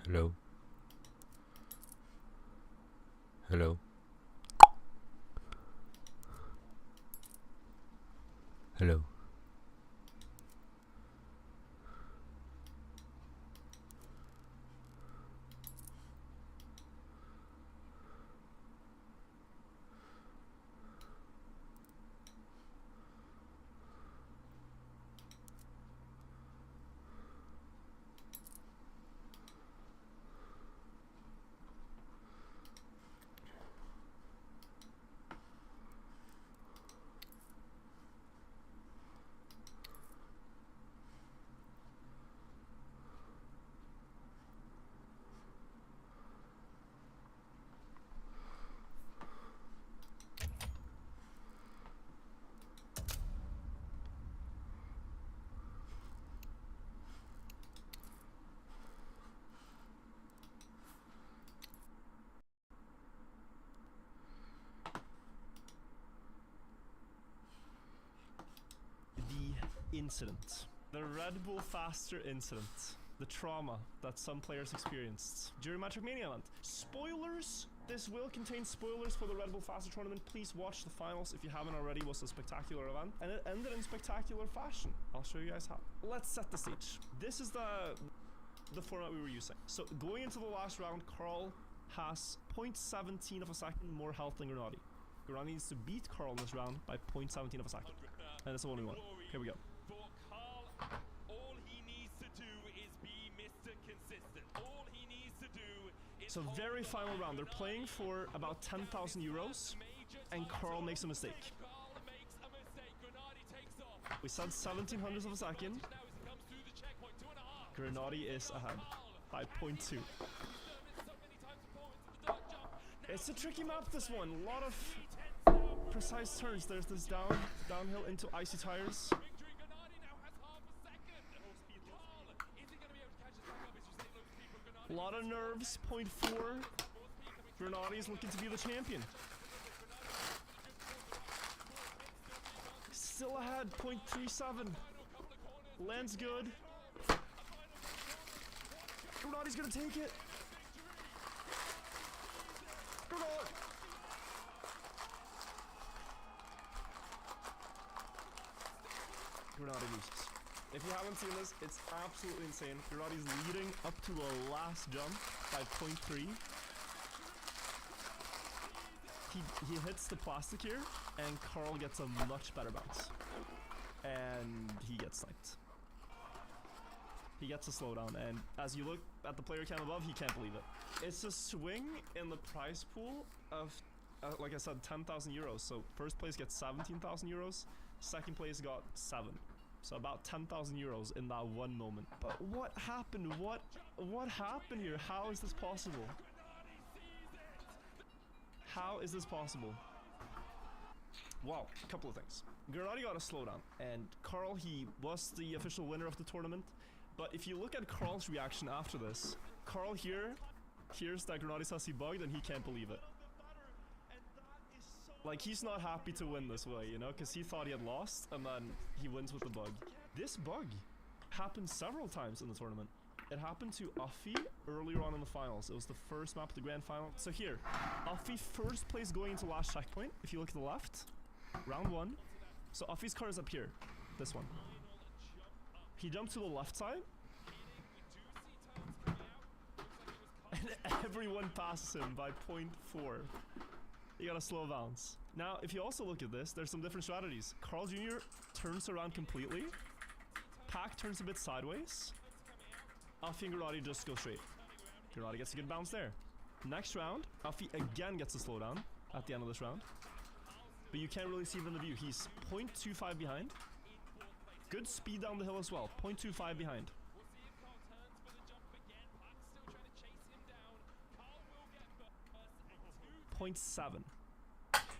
Hello? Hello? Hello? The incident. The Red Bull Faster incident. The trauma that some players experienced during my Trackmania event. Spoilers! This will contain spoilers for the Red Bull Faster tournament. Please watch the finals if you haven't already. It was a spectacular event and it ended in spectacular fashion. I'll show you guys how. Let's set the stage. This is the format we were using. So going into the last round, Carl has 0.17 of a second more health than Granati. Granati needs to beat Carl in this round by 0.17 of a second. And that's the one we want. Here we go. For Carl, all he needs to do is be Mr. Consistent. All he needs to do is So very final round. They're playing for about 10,000 euros, and Carl makes a mistake. We said 1700s of a second. Granati is ahead by 0.2. It's a tricky map, this one. A lot of precise turns. There's this downhill into icy tires. A lot of nerves. 0.4. Granati is looking to be the champion. Still ahead. 0.37. Lands good. Granati's gonna take it. Granati. Granati loses. If you haven't seen this, it's absolutely insane. Granati's leading up to a last jump by 0.3. He hits the plastic here, and Carl gets a much better bounce. And he gets sniped. He gets a slowdown, and as you look at the player cam above, he can't believe it. It's a swing in the prize pool of, like I said, 10,000 euros. So first place gets 17,000 euros, second place got 7. So about 10,000 euros in that one moment. But what happened? What happened here? How is this possible? How is this possible? Well, a couple of things. Granati got a slowdown, and Carl, he was the official winner of the tournament. But if you look at Carl's reaction after this, Carl here hears that Granati says he bugged and he can't believe it. Like, he's not happy to win this way, you know, because he thought he had lost, and then he wins with the bug. This bug happened several times in the tournament. It happened to Uffy earlier on in the finals. It was the first map of the grand final. So here, Uffy first place going into last checkpoint. If you look to the left, round 1. So Uffy's car is up here, this one. He jumped to the left side, and everyone passes him by 0.4. You got a slow bounce. Now, if you also look at this, there's some different strategies. Carl Jr. turns around completely. Pack turns a bit sideways. Uffy and Granati just go straight. Granati gets a good bounce there. Next round, Uffy again gets a slowdown at the end of this round. But you can't really see it in the view. He's 0.25 behind. Good speed down the hill as well. 0.25 behind. 0.7.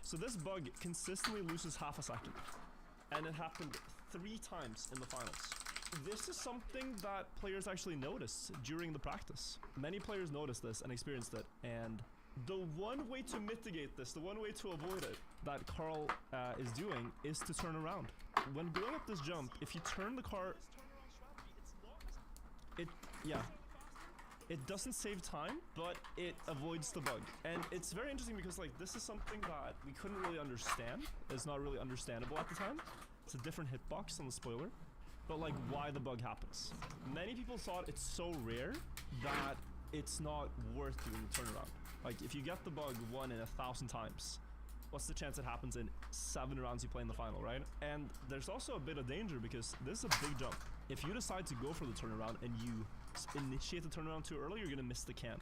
So this bug consistently loses half a second. And it happened 3 times in the finals. This is something that players actually notice during the practice. Many players noticed this and experienced it. And the one way to mitigate this, the one way to avoid it, that Carl is doing, is to turn around. When going up this jump, if you turn the car, It doesn't save time, but it avoids the bug. And it's very interesting because like this is something that we couldn't really understand. It's not really understandable at the time. It's a different hitbox on the spoiler. But like why the bug happens. Many people thought it's so rare that it's not worth doing the turnaround. Like if you get the bug 1 in 1,000 times, what's the chance it happens in 7 rounds you play in the final, right? And there's also a bit of danger because this is a big jump. If you decide to go for the turnaround and you initiate the turnaround too early, you're gonna miss the can.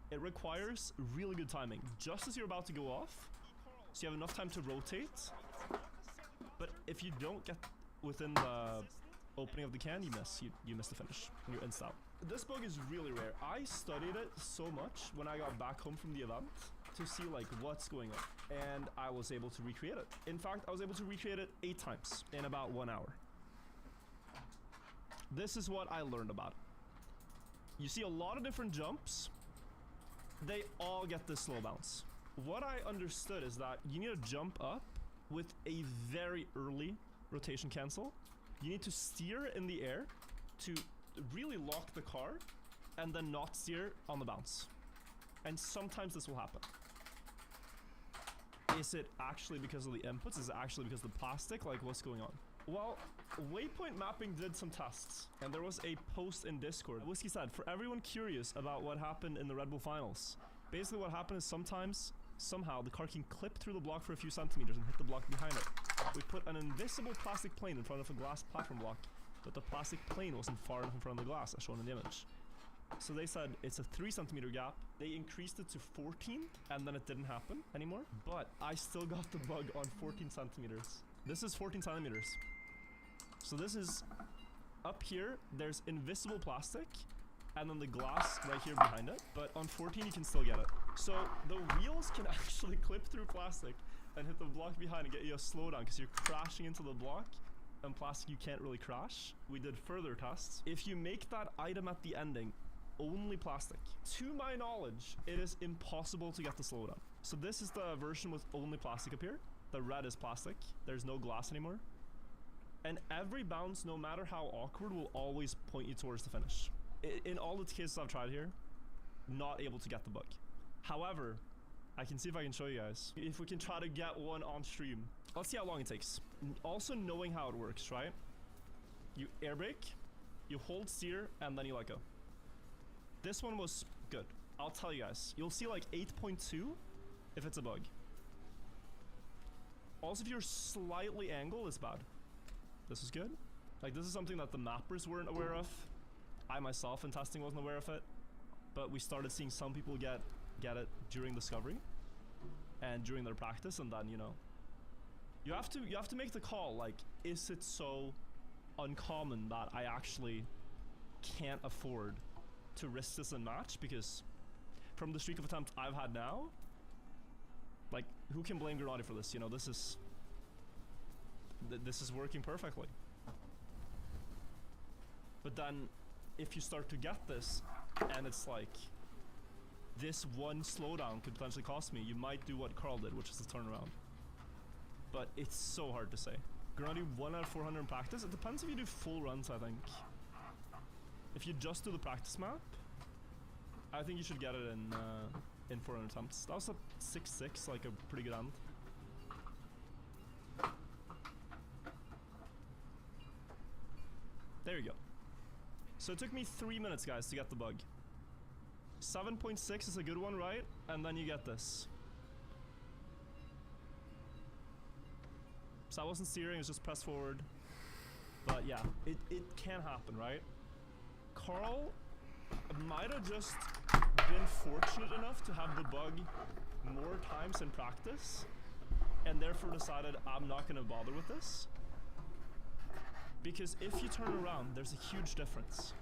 It requires really good timing. Just as you're about to go off, so you have enough time to rotate. But if you don't get within the opening of the can, you miss the finish. You're insta out. This bug is really rare. I studied it so much when I got back home from the event to see like what's going on, and I was able to recreate it. In fact, I was able to recreate it 8 times in about 1 hour. This is what I learned about it. You see a lot of different jumps. They all get this slow bounce. What I understood is that you need to jump up with a very early rotation cancel. You need to steer in the air to really lock the car and then not steer on the bounce. And sometimes this will happen. Is it actually because of the inputs? Is it actually because of the plastic? Like what's going on? Well, Waypoint Mapping did some tests, and there was a post in Discord. Whiskey said, for everyone curious about what happened in the Red Bull finals, basically what happened is sometimes, somehow, the car can clip through the block for a few centimeters and hit the block behind it. We put an invisible plastic plane in front of a glass platform block, but the plastic plane wasn't far enough in front of the glass, as shown in the image. So they said it's a 3 centimeter gap. They increased it to 14, and then it didn't happen anymore. But I still got the bug on 14 centimeters. This is 14 centimeters. So this is up here, there's invisible plastic, and then the glass right here behind it. But on 14, you can still get it. So the wheels can actually clip through plastic and hit the block behind and get you a slowdown because you're crashing into the block. And plastic, you can't really crash. We did further tests. If you make that item at the ending only plastic, to my knowledge, it is impossible to get the slowdown. So this is the version with only plastic up here. The red is plastic. There's no glass anymore. And every bounce, no matter how awkward, will always point you towards the finish. In all the cases I've tried here, not able to get the bug. However, I can see if I can show you guys. If we can try to get one on stream. Let's see how long it takes. Also knowing how it works, right? You air brake, you hold steer, and then you let go. This one was good. I'll tell you guys. You'll see like 8.2 if it's a bug. Also, if you're slightly angled, it's bad. This is good. Like, this is something that the mappers weren't aware of. I myself in testing wasn't aware of it. But we started seeing some people get it during discovery and during their practice, and then, you know, you have to make the call, like, is it so uncommon that I actually can't afford to risk this in match? Because from the streak of attempts I've had now, like, who can blame Granati for this? You know, this is working perfectly. But then if you start to get this and it's like this one slowdown could potentially cost me, you might do what Carl did, which is the turnaround. But it's so hard to say. Granati 1 out of 400 in practice. It depends if you do full runs, I think. If you just do the practice map, I think you should get it in 400 attempts. That was a 6.6, like a pretty good end. There you go. So it took me 3 minutes, guys, to get the bug. 7.6 is a good one, right? And then you get this. So I wasn't steering, it was just press forward. But yeah, it can happen, right? Carl might have just been fortunate enough to have the bug more times in practice, and therefore decided, I'm not gonna bother with this. Because if you turn around, there's a huge difference.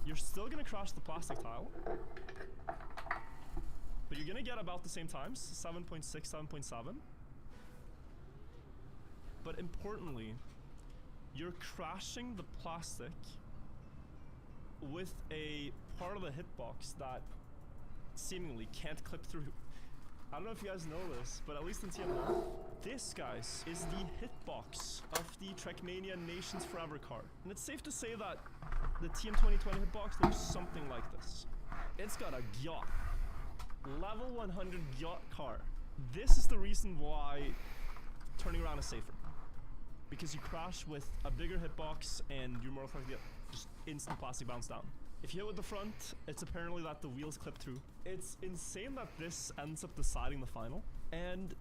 You're still gonna crash the plastic tile, but you're gonna get about the same times, 7.6, 7.7. But importantly, you're crashing the plastic with a part of the hitbox that seemingly can't clip through. I don't know if you guys know this, but at least in TM1, this, guys, is the hitbox of the Trackmania Nations Forever car. And it's safe to say that the TM 2020 hitbox looks something like this. It's got a yacht. Level 100 yacht car. This is the reason why turning around is safer. Because you crash with a bigger hitbox and you're more likely to get just instant plastic bounce down. If you hit with the front, it's apparently that the wheels clip through. It's insane that this ends up deciding the final, and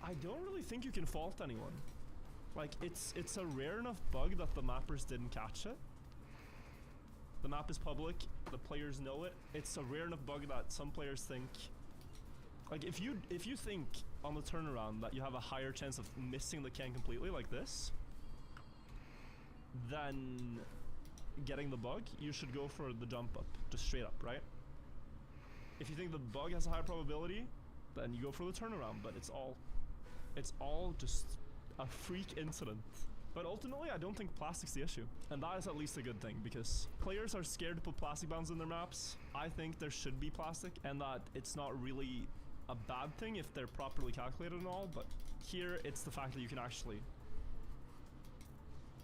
I don't really think you can fault anyone. Like, it's a rare enough bug that the mappers didn't catch it. The map is public, the players know it. It's a rare enough bug that some players think, like, if you think on the turnaround that you have a higher chance of missing the can completely like this than getting the bug, you should go for the jump up, just straight up, right? If you think the bug has a higher probability, then you go for the turnaround, but it's all just a freak incident. But ultimately, I don't think plastic's the issue. And that is at least a good thing, because players are scared to put plastic bounds in their maps. I think there should be plastic, and that it's not really a bad thing if they're properly calculated and all, but here it's the fact that you can actually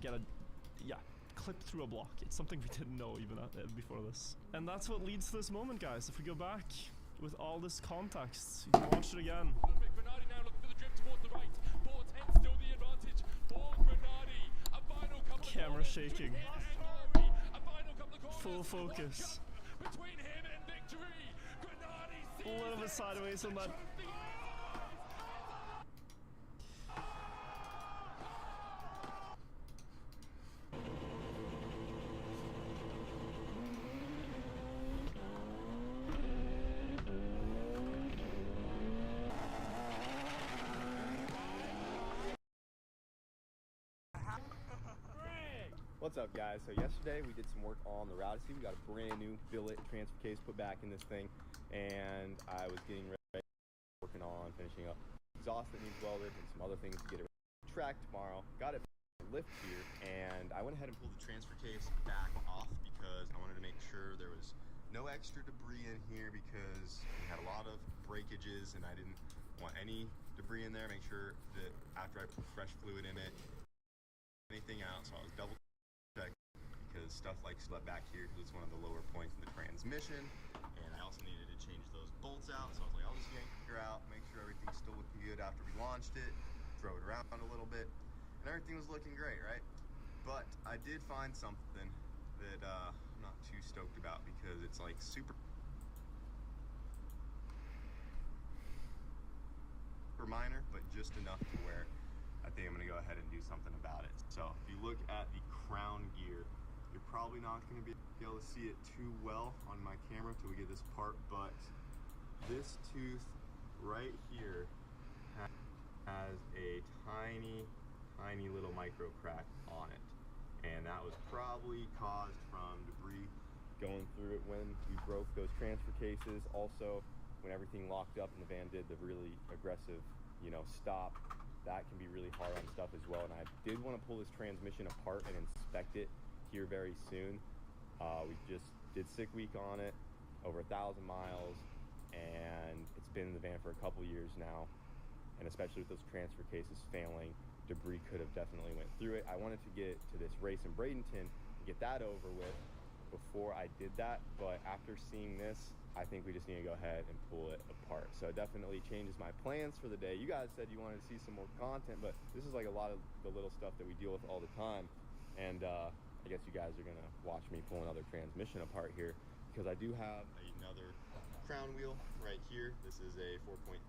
get clip through a block. It's something we didn't know even before this. And that's what leads to this moment, guys. If we go back with all this context, you can watch it again. Grenadi now looking for the drift towards the right. 410 still the advantage for Grenadi. A final couple of Camera corners shaking. between him and Glory. A final couple of corners. Full focus. Between him and victory. Grenadi A little bit sideways on that. What's up, guys? So yesterday we did some work on the Rousey. We got a brand new billet transfer case put back in this thing, and I was getting ready, working on finishing up exhaust that needs welded and some other things to get it track tomorrow. Got it lift here, and I went ahead and pulled the transfer case back off because I wanted to make sure there was no extra debris in here, because we had a lot of breakages and I didn't want any debris in there. Make sure that after I put fresh fluid in it, anything out. So I was double check, because stuff like slept back here because it's one of the lower points in the transmission, and I also needed to change those bolts out. So I was like, I'll just yank her out, make sure everything's still looking good after we launched it, drove it around a little bit, and everything was looking great, right? But I did find something that I'm not too stoked about, because it's like super minor, but just enough to where I think I'm gonna go ahead and do something about it. So if you look at the crown gear, you're probably not gonna be able to see it too well on my camera till we get this apart, but this tooth right here has a tiny little micro crack on it, and that was probably caused from debris going through it when we broke those transfer cases. Also, when everything locked up and the van did the really aggressive, stop, that can be really hard on stuff as well. And I did want to pull this transmission apart and inspect it here very soon. We just did sick week on it, over 1,000 miles, and it's been in the van for a couple years now. And especially with those transfer cases failing, debris could have definitely went through it. I wanted to get to this race in Bradenton and get that over with before I did that, but after seeing this, I think we just need to go ahead and pull it apart. So it definitely changes my plans for the day. You guys said you wanted to see some more content, but this is like a lot of the little stuff that we deal with all the time. And I guess you guys are gonna watch me pull another transmission apart here, because I do have another crown wheel right here. This is a 4.3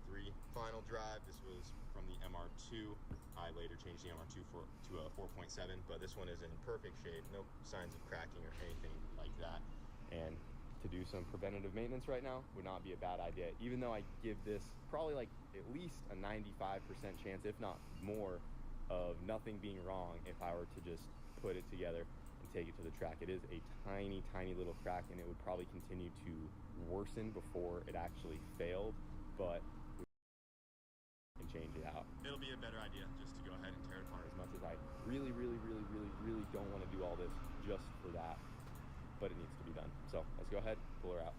final drive. This was from the MR2. I later changed the MR2 to a 4.7, but this one is in perfect shape. No signs of cracking or anything like that. And to do some preventative maintenance right now would not be a bad idea, even though I give this probably like at least a 95% chance, if not more, of nothing being wrong if I were to just put it together and take it to the track. It is a tiny little crack, and it would probably continue to worsen before it actually failed, but we can change it out. It'll be a better idea just to go ahead and tear it apart, as much as I really don't want to do all this just for that, but it needs to be done. So let's go ahead, pull her out.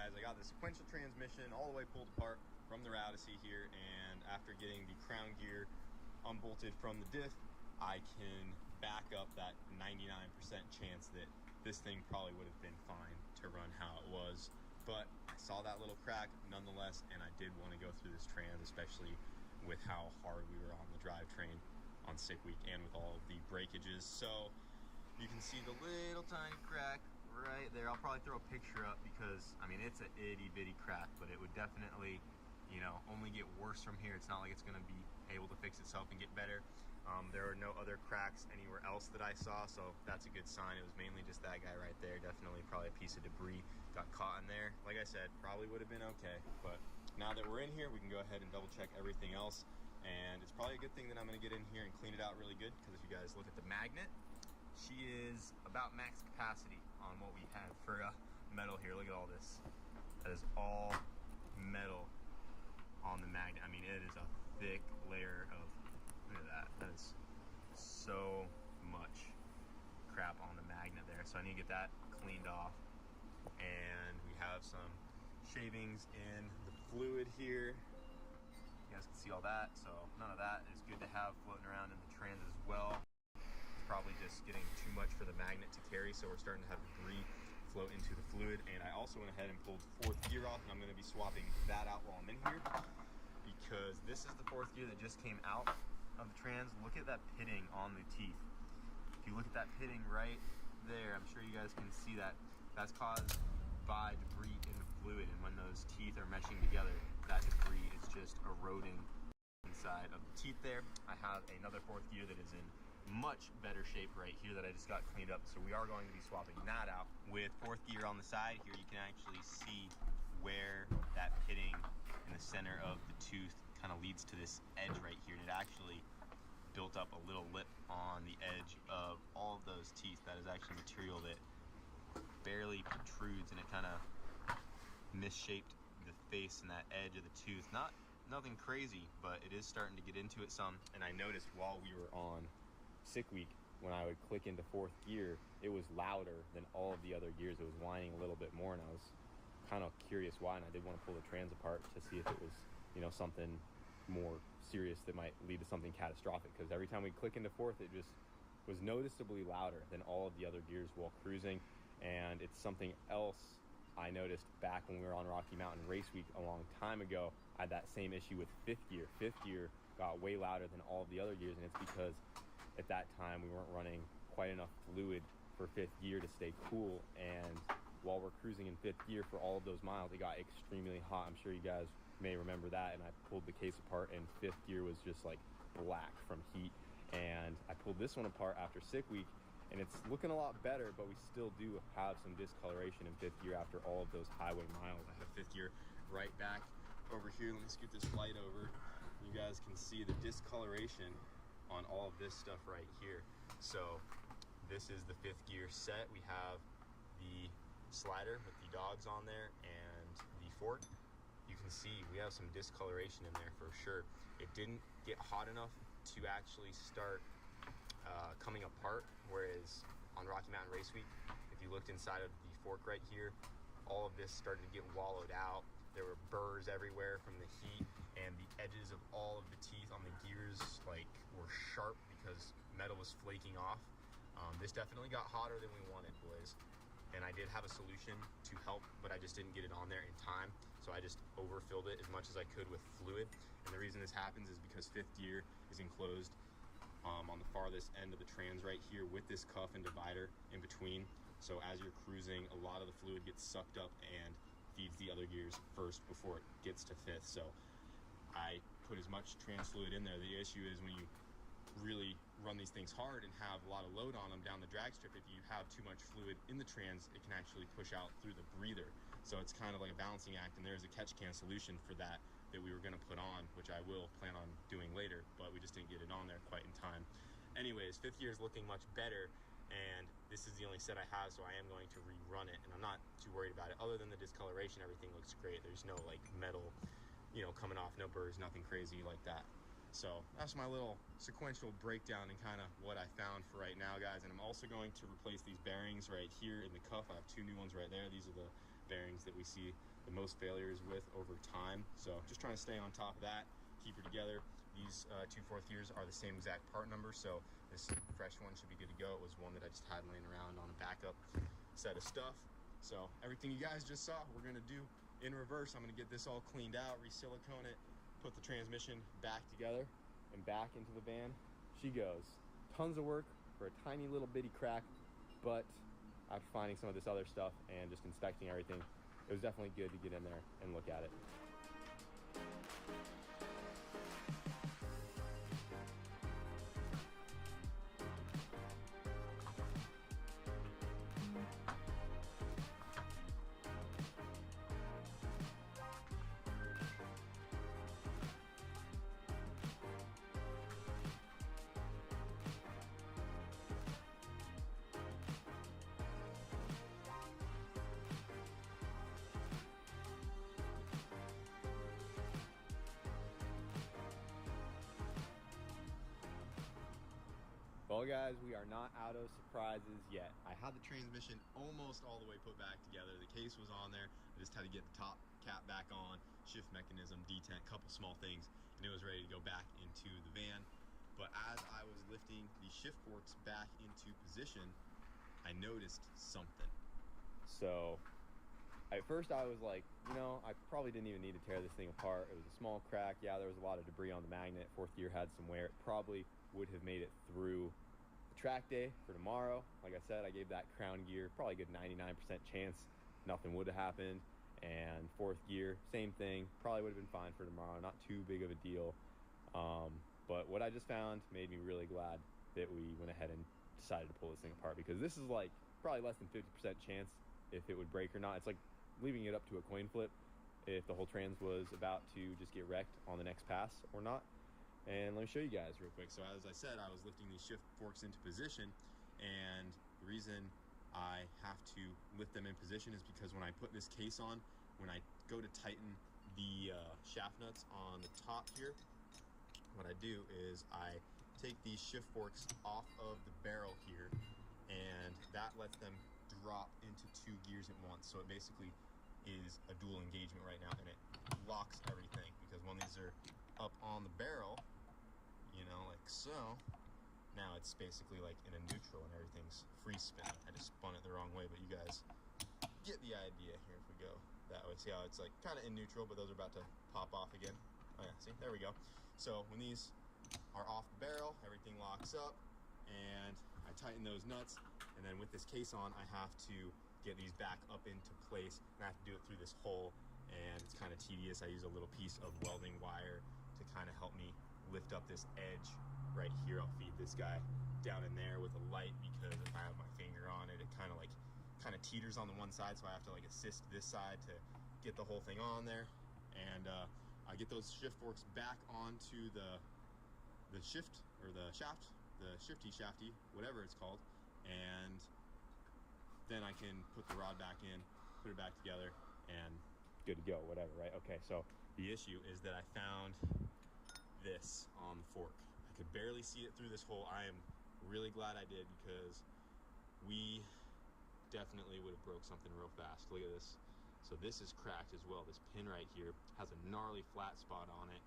guys, I got the sequential transmission all the way pulled apart from the Odyssey here, and after getting the crown gear unbolted from the diff, I can back up that 99% chance that this thing probably would have been fine to run how it was. But I saw that little crack nonetheless, and I did want to go through this trans, especially with how hard we were on the drivetrain on sick week and with all of the breakages. So you can see the little tiny crack right there. I'll probably throw a picture up because, I mean, it's an itty bitty crack, but it would definitely, you know, only get worse from here. It's not like it's going to be able to fix itself and get better. There are no other cracks anywhere else that I saw, so that's a good sign. It was mainly just that guy right there. Definitely probably a piece of debris got caught in there. Like I said, probably would have been okay, but now that we're in here, we can go ahead and double check everything else. And it's probably a good thing that I'm going to get in here and clean it out really good, because if you guys look at the magnet, she is about max capacity on what we have for metal here. Look at all this. That is all metal on the magnet. I mean, it is a thick layer of, look at that. That is so much crap on the magnet there. So I need to get that cleaned off. And we have some shavings in the fluid here. You guys can see all that. So none of that is good to have floating around in the trans as well. Probably just getting too much for the magnet to carry, so we're starting to have debris float into the fluid. And I also went ahead and pulled fourth gear off, and I'm going to be swapping that out while I'm in here, because this is the fourth gear that just came out of the trans. Look at that pitting on the teeth. If you look at that pitting right there, I'm sure you guys can see that. That's caused by debris in the fluid, and when those teeth are meshing together, that debris is just eroding inside of the teeth there. I have another fourth gear that is in much better shape right here that I just got cleaned up, so we are going to be swapping that out. With fourth gear on the side here, you can actually see where that pitting in the center of the tooth kind of leads to this edge right here, and it actually built up a little lip on the edge of all of those teeth. That is actually material that barely protrudes, and it kind of misshaped the face and that edge of the tooth. Nothing crazy, but it is starting to get into it some. And I noticed while we were on sick week, when I would click into fourth gear, it was louder than all of the other gears. It was whining a little bit more, and I was kind of curious why, and I did want to pull the trans apart to see if it was, you know, something more serious that might lead to something catastrophic, because every time we click into fourth, it just was noticeably louder than all of the other gears while cruising. And it's something else I noticed back when we were on Rocky Mountain Race Week a long time ago. I had that same issue with fifth gear. Fifth gear got way louder than all of the other gears, and it's because at that time we weren't running quite enough fluid for fifth gear to stay cool. And while we're cruising in fifth gear for all of those miles, it got extremely hot. I'm sure you guys may remember that. And I pulled the case apart, and fifth gear was just like black from heat. And I pulled this one apart after sick week, and it's looking a lot better, but we still do have some discoloration in fifth gear after all of those highway miles. I have fifth gear right back over here. Let me scoot this light over. You guys can see the discoloration on all of this stuff right here. So this is the fifth gear set. We have the slider with the dogs on there and the fork. You can see we have some discoloration in there for sure. It didn't get hot enough to actually start coming apart, whereas on Rocky Mountain Race Week, if you looked inside of the fork right here, all of this started to get wallowed out. There were burrs everywhere from the heat, and the edges of all of the teeth on the gears like were sharp because metal was flaking off. This definitely got hotter than we wanted, boys, and I did have a solution to help, but I just didn't get it on there in time, so I just overfilled it as much as I could with fluid. And the reason this happens is because fifth gear is enclosed on the farthest end of the trans right here with this cuff and divider in between. So as you're cruising, a lot of the fluid gets sucked up and feeds the other gears first before it gets to fifth. So I put as much trans fluid in there. The issue is when you really run these things hard and have a lot of load on them down the drag strip, if you have too much fluid in the trans, it can actually push out through the breather. So it's kind of like a balancing act, and there's a catch can solution for that we were going to put on, which I will plan on doing later, but we just didn't get it on there quite in time. Anyways, fifth gear is looking much better, and this is the only set I have, so I am going to rerun it, and I'm not too worried about it. Other than the discoloration, everything looks great. There's no like metal, you know, coming off, no burrs, nothing crazy like that. So that's my little sequential breakdown and kind of what I found for right now, guys. And I'm also going to replace these bearings right here in the cuff. I have two new ones right there. These are the bearings that we see the most failures with over time. So just trying to stay on top of that, keep her together. These 2 4th gears are the same exact part number, so this fresh one should be good to go. It was one that I just had laying around on a backup set of stuff. So everything you guys just saw, we're gonna do in reverse. I'm gonna get this all cleaned out, re-silicone it, put the transmission back together, and back into the van she goes. Tons of work for a tiny little bitty crack, but after finding some of this other stuff and just inspecting everything, it was definitely good to get in there and look at it. Well guys, we are not out of surprises yet. I had the transmission almost all the way put back together. The case was on there. I just had to get the top cap back on, shift mechanism, detent, couple small things, and it was ready to go back into the van. But as I was lifting the shift forks back into position, I noticed something. So at first I was like, you know, I probably didn't even need to tear this thing apart. It was a small crack. Yeah, there was a lot of debris on the magnet. 4th gear had some wear. It probably would have made it through the track day for tomorrow. Like I said, I gave that crown gear probably a good 99% chance nothing would have happened. And 4th gear, same thing, probably would have been fine for tomorrow. Not too big of a deal. But what I just found made me really glad that we went ahead and decided to pull this thing apart, because this is like probably less than 50% chance if it would break or not. It's like leaving it up to a coin flip if the whole trans was about to just get wrecked on the next pass or not. And let me show you guys real quick. So as I said, I was lifting these shift forks into position, and the reason I have to lift them in position is because when I put this case on, when I go to tighten the shaft nuts on the top here, what I do is I take these shift forks off of the barrel here, and that lets them drop into 2 gears at once. So it basically is a dual engagement right now, and it locks everything, because when these are up on the barrel, you know, like so, now it's basically like in a neutral and everything's free spinning. I just spun it the wrong way, but you guys get the idea here if we go that way. See how it's like kind of in neutral, but those are about to pop off again. Oh yeah, see, there we go. So when these are off the barrel, everything locks up, and I tighten those nuts, and then with this case on, I have to get these back up into place, and I have to do it through this hole, and it's kind of tedious. I use a little piece of welding wire to kind of help me lift up this edge right here. I'll feed this guy down in there with a light, because if I have my finger on it, it kind of teeters on the one side, so I have to like assist this side to get the whole thing on there. And I get those shift forks back onto the shift, or the shaft, the shafty, whatever it's called, and then I can put the rod back in, put it back together, and good to go, whatever, right? Okay, so the issue is that I found this on the fork. I could barely see it through this hole. I am really glad I did, because we definitely would have broke something real fast. Look at this. So this is cracked as well. This pin right here has a gnarly flat spot on it,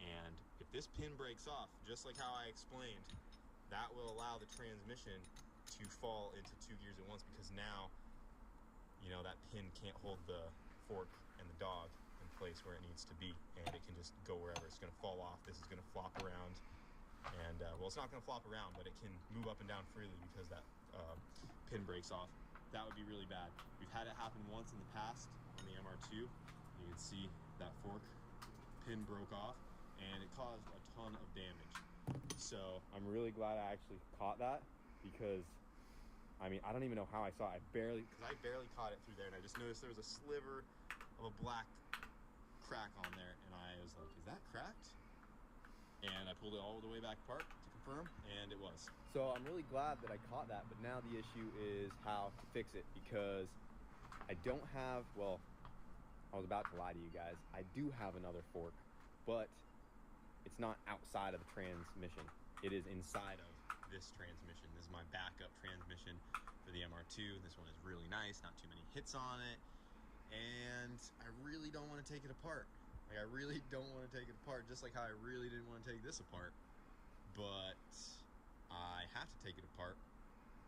and if this pin breaks off, just like how I explained, that will allow the transmission to fall into 2 gears at once, because now, you know, that pin can't hold the fork and the dog in place where it needs to be, and it can just go wherever. It's going to fall off. This is going to flop around, and well, it's not going to flop around, but it can move up and down freely because that pin breaks off. That would be really bad. We've had it happen once in the past on the MR2. You can see that fork pin broke off, and it caused a ton of damage. So I'm really glad I actually caught that, because I mean, I don't even know how I saw it. I barely caught it through there, and I just noticed there was a sliver of a black crack on there, and I was like, is that cracked? And I pulled it all the way back apart to confirm, and it was. So I'm really glad that I caught that, but now the issue is how to fix it, because I don't have, well, I was about to lie to you guys. I do have another fork, but it's not outside of the transmission. It is inside of this transmission. This is my backup transmission for the MR2. This one is really nice, not too many hits on it. And I want to take it apart. Like, I really don't want to take it apart, just like how I really didn't want to take this apart. But I have to take it apart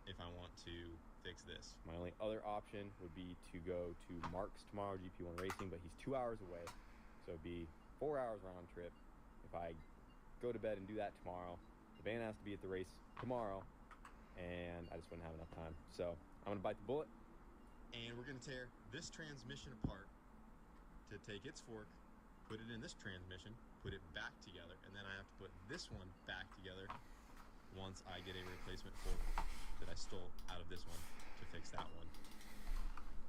if I want to fix this. My only other option would be to go to Mark's tomorrow, GP1 Racing, but he's 2 hours away, so it'd be 4 hours round trip. If I go to bed and do that tomorrow, the van has to be at the race tomorrow, and I just wouldn't have enough time. So I'm gonna bite the bullet, and we're gonna tear this transmission apart to take its fork, put it in this transmission, put it back together, and then I have to put this one back together once I get a replacement fork that I stole out of this one to fix that one,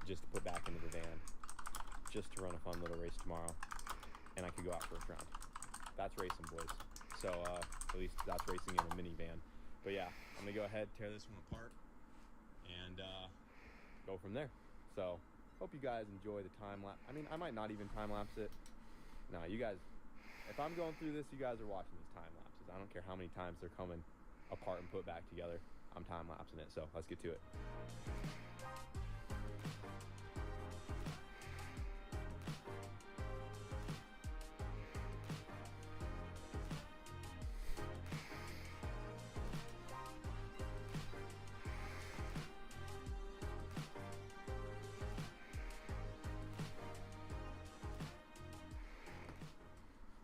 just to put back into the van, just to run a fun little race tomorrow, and I could go out first round. That's racing, boys. So at least that's racing in a minivan. But yeah, I'm gonna go ahead, tear this one apart, and go from there. So hope you guys enjoy the time lapse. I mean, I might not even time lapse it. No, you guys, if I'm going through this, you guys are watching these time lapses. I don't care how many times they're coming apart and put back together. I'm time lapsing it. So let's get to it.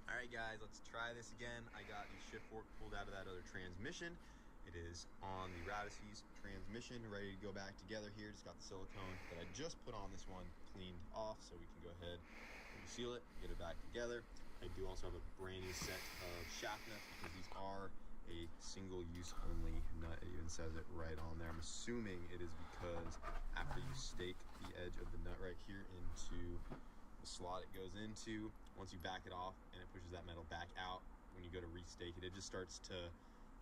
Alright guys, let's try this again. I got the shift fork pulled out of that other transmission. It is on the Radices transmission, ready to go back together here. Just got the silicone that I just put on this one cleaned off, so we can go ahead and seal it, get it back together. I do also have a brand new set of shaft nuts because these are a single use only nut. It even says it right on there. I'm assuming it is because after you stake the edge of the nut right here into the slot it goes into, once you back it off and it pushes that metal back out, when you go to restake it, it just starts to,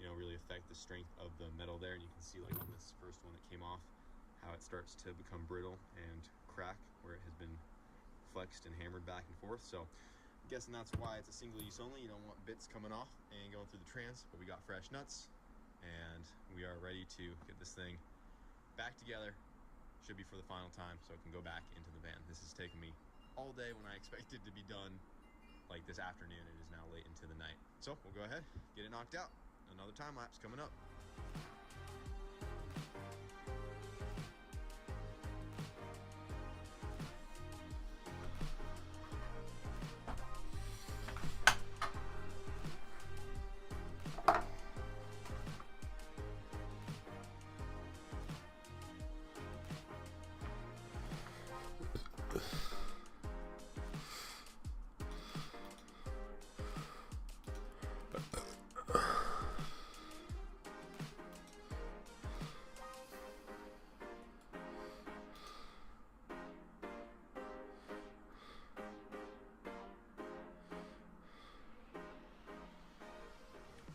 you know, really affect the strength of the metal there. And you can see, like on this first one that came off, how it starts to become brittle and crack where it has been flexed and hammered back and forth. So I'm guessing that's why it's a single use only. You don't want bits coming off and going through the trans, but we got fresh nuts and we are ready to get this thing back together. Should be for the final time so it can go back into the van. This is taking me all day when I expected to be done like this afternoon. It is now late into the night. So we'll go ahead, get it knocked out. Another time lapse coming up.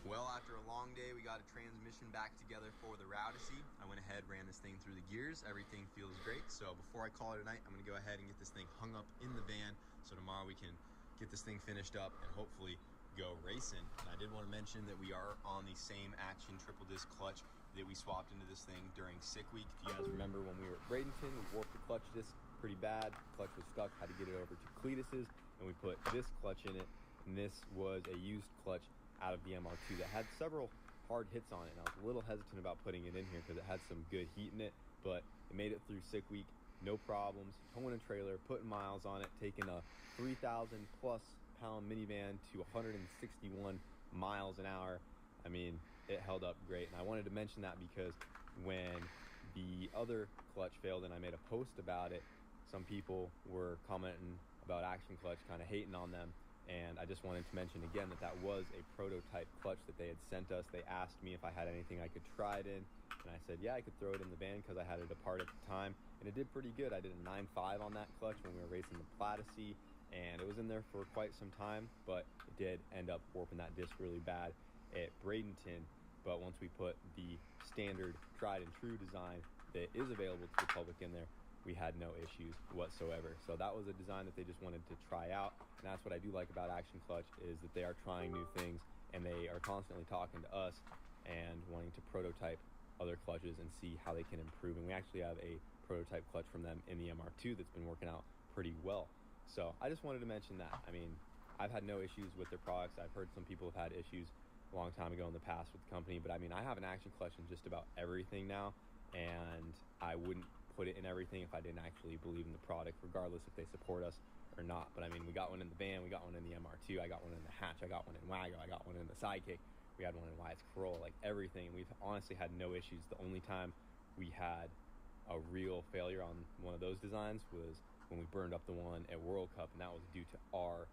Well, after a long day, we got a transmission back together for the Roudesy. I went ahead, ran this thing through the gears. Everything feels great. So before I call it a night, I'm gonna go ahead and get this thing hung up in the van. So tomorrow we can get this thing finished up and hopefully go racing. And I did want to mention that we are on the same Action triple disc clutch that we swapped into this thing during sick week. If you guys remember when we were at Bradenton, we warped the clutch disc pretty bad. The clutch was stuck, had to get it over to Cletus's, and we put this clutch in it. And this was a used clutch out of the MR2 that had several hard hits on it, and I was a little hesitant about putting it in here because it had some good heat in it, but it made it through sick week, no problems, towing a trailer, putting miles on it, taking a 3,000 plus pound minivan to 161 miles an hour. I mean, it held up great, and I wanted to mention that because when the other clutch failed and I made a post about it, some people were commenting about Action Clutch, kind of hating on them. And I just wanted to mention again that that was a prototype clutch that they had sent us. They asked me if I had anything I could try it in, and I said, yeah, I could throw it in the van because I had it apart at the time, and it did pretty good. I did a 9.5 on that clutch when we were racing the Platycee, and it was in there for quite some time, but it did end up warping that disc really bad at Bradenton. But once we put the standard tried and true design that is available to the public in there, we had no issues whatsoever. So that was a design that they just wanted to try out, and that's what I do like about Action Clutch, is that they are trying new things and they are constantly talking to us and wanting to prototype other clutches and see how they can improve. And we actually have a prototype clutch from them in the MR2 that's been working out pretty well. So I just wanted to mention that. I mean, I've had no issues with their products. I've heard some people have had issues a long time ago in the past with the company, but I mean, I have an action clutch in just about everything now, and I wouldn't put it in everything if I didn't actually believe in the product, regardless if they support us or not. But I mean, we got one in the van, we got one in the MR2, I got one in the hatch, I got one in Wago, I got one in the Sidekick, we had one in Wyatt's Corolla, like everything. We've honestly had no issues. The only time we had a real failure on one of those designs was when we burned up the one at World Cup, and that was due to our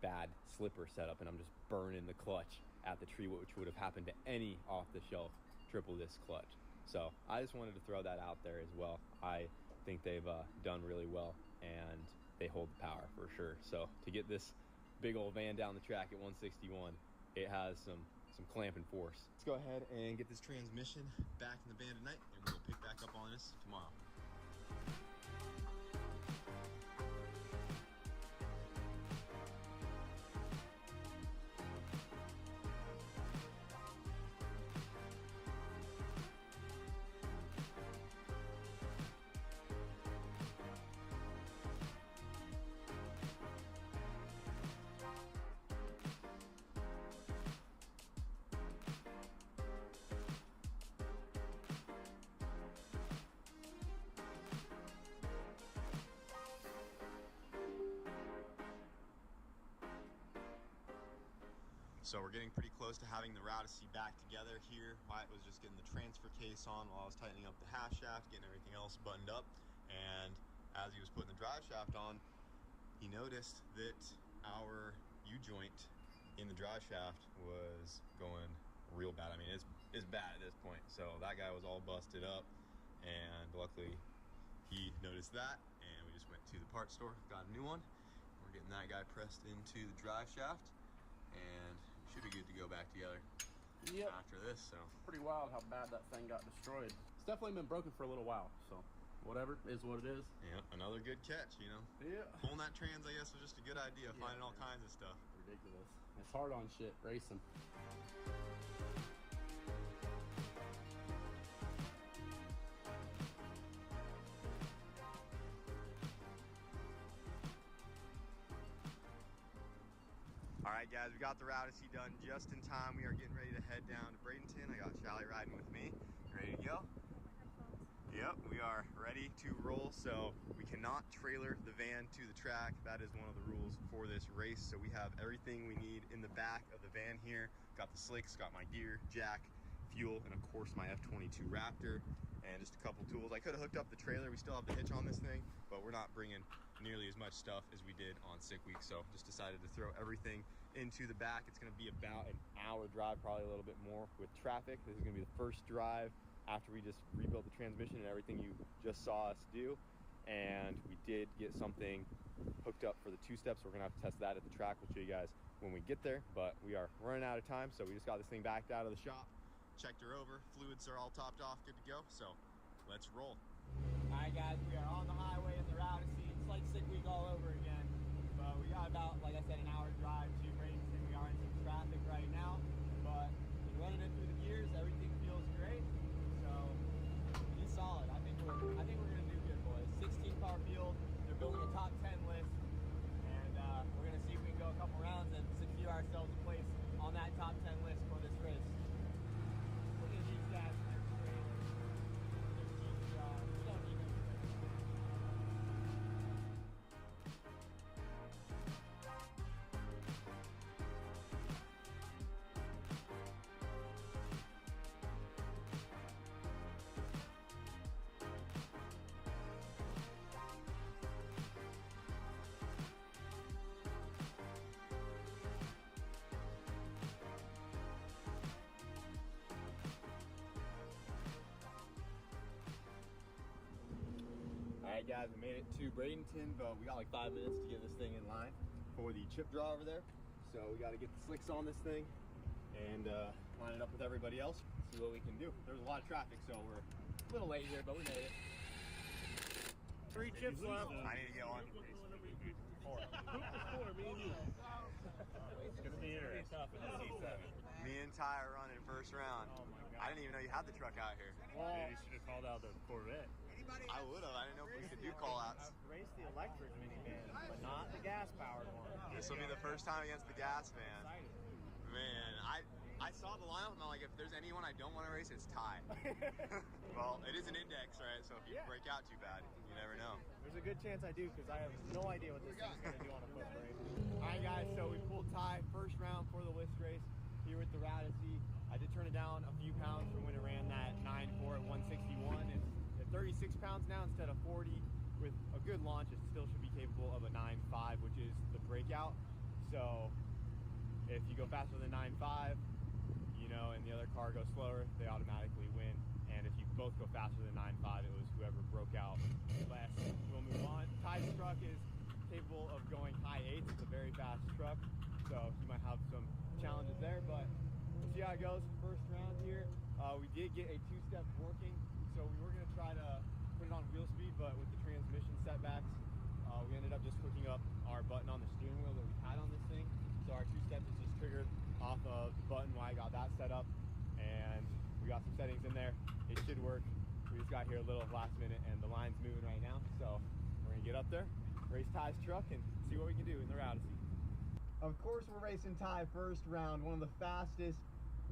bad slipper setup, and I'm just burning the clutch at the tree, which would have happened to any off-the-shelf triple disc clutch. So I just wanted to throw that out there as well. I think they've done really well, and they hold the power for sure. So to get this big old van down the track at 161, it has some clamping force. Let's go ahead and get this transmission back in the van tonight, and we'll pick back up on this tomorrow. So we're getting pretty close to having the Raudacy back together here. Wyatt was just getting the transfer case on while I was tightening up the half shaft, getting everything else buttoned up. And as he was putting the drive shaft on, he noticed that our U-joint in the drive shaft was going real bad. I mean, it's bad at this point. So that guy was all busted up, and luckily he noticed that, and we just went to the parts store, got a new one. We're getting that guy pressed into the drive shaft, and should be good to go back together after this. So pretty wild how bad that thing got destroyed. It's definitely been broken for a little while, so whatever is what it is. yeah, another good catch, you know. Yeah. Pulling that trans, I guess, was just a good idea. Yeah, Finding all kinds of stuff. Ridiculous. It's hard on shit racing. All right, guys, we got the Raudacy done just in time. We are getting ready to head down to Bradenton. I got Shelly riding with me. You ready to go? Yep, we are ready to roll. So we cannot trailer the van to the track. That is one of the rules for this race. So we have everything we need in the back of the van here. Got the slicks, got my gear, jack, fuel, and of course my F22 Raptor, and just a couple tools. I could have hooked up the trailer. We still have the hitch on this thing, but we're not bringing nearly as much stuff as we did on Sick Week. So just decided to throw everything into the back. It's gonna be about an hour drive, probably a little bit more with traffic. This is gonna be the first drive after we just rebuilt the transmission and everything you just saw us do. And we did get something hooked up for the two-steps. We're gonna have to test that at the track. We'll show you guys when we get there, but we are running out of time. So we just got this thing backed out of the shop, checked her over, fluids are all topped off, good to go. So let's roll. All right, guys, we are on the highway in the Raudacy. It's like Sick Week all over again. But we got about, like I said, an hour drive to Bradenton. We are in some traffic right now, but running it through the gears, everything feels great. So it's solid. I think we're gonna do good, boys. 16 car field. They're building a top 10 list, and we're gonna see if we can go a couple rounds and secure ourselves a place on that top 10 list for this race. Look at these guys in their trailers. Their GTR. We don't need them. All right, guys, we made it to Bradenton, but we got like 5 minutes to get this thing in line for the chip draw over there. So we got to get the slicks on this thing and line it up with everybody else, see what we can do. There's a lot of traffic, so we're a little late here, but we made it. 3 chips left. I need to get one. 4. Four, me and you. It's gonna be interesting. Me and Ty are running first round. Oh my god. I didn't even know you had the truck out here. Maybe you should have called out the Corvette. I would have. I didn't know if we could do call outs. Race the electric minivan, but not the gas powered one. This will be the first time against the gas van. Man, I saw the lineup and I'm like, if there's anyone I don't want to race, it's Ty. Well, it is an index, right? So if you break out too bad, you never know. There's a good chance I do because I have no idea what this thing's going to do on a foot brake. Alright guys, so we pulled Ty first round for the list race here with the Radici. I did turn it down a few pounds from when it ran that 9.4 at 161. It's at 36 pounds now instead of 40. With a good launch, it still should be capable of a 9.5, which is the breakout. So if you go faster than 9.5, you know, and the other car goes slower, they automatically win. And if you both go faster than 9.5, it was whoever broke out less. We'll move on. Ty's truck is capable of going high 8s. It's a very fast truck, so you might have some challenges there, but we'll see how it goes. First round here. We did get a 2-step working, so we were going to try to put it on wheel speed, but with the transmission setbacks, we ended up just hooking up our button on the steering wheel that we had on this thing. So our 2-step is just triggered off of the button while I got that set up, and we got some settings in there. It should work. We just got here a little last minute and the line's moving right now, so we're gonna get up there, race Ty's truck, and see what we can do in the Radici. Of course we're racing Ty first round, one of the fastest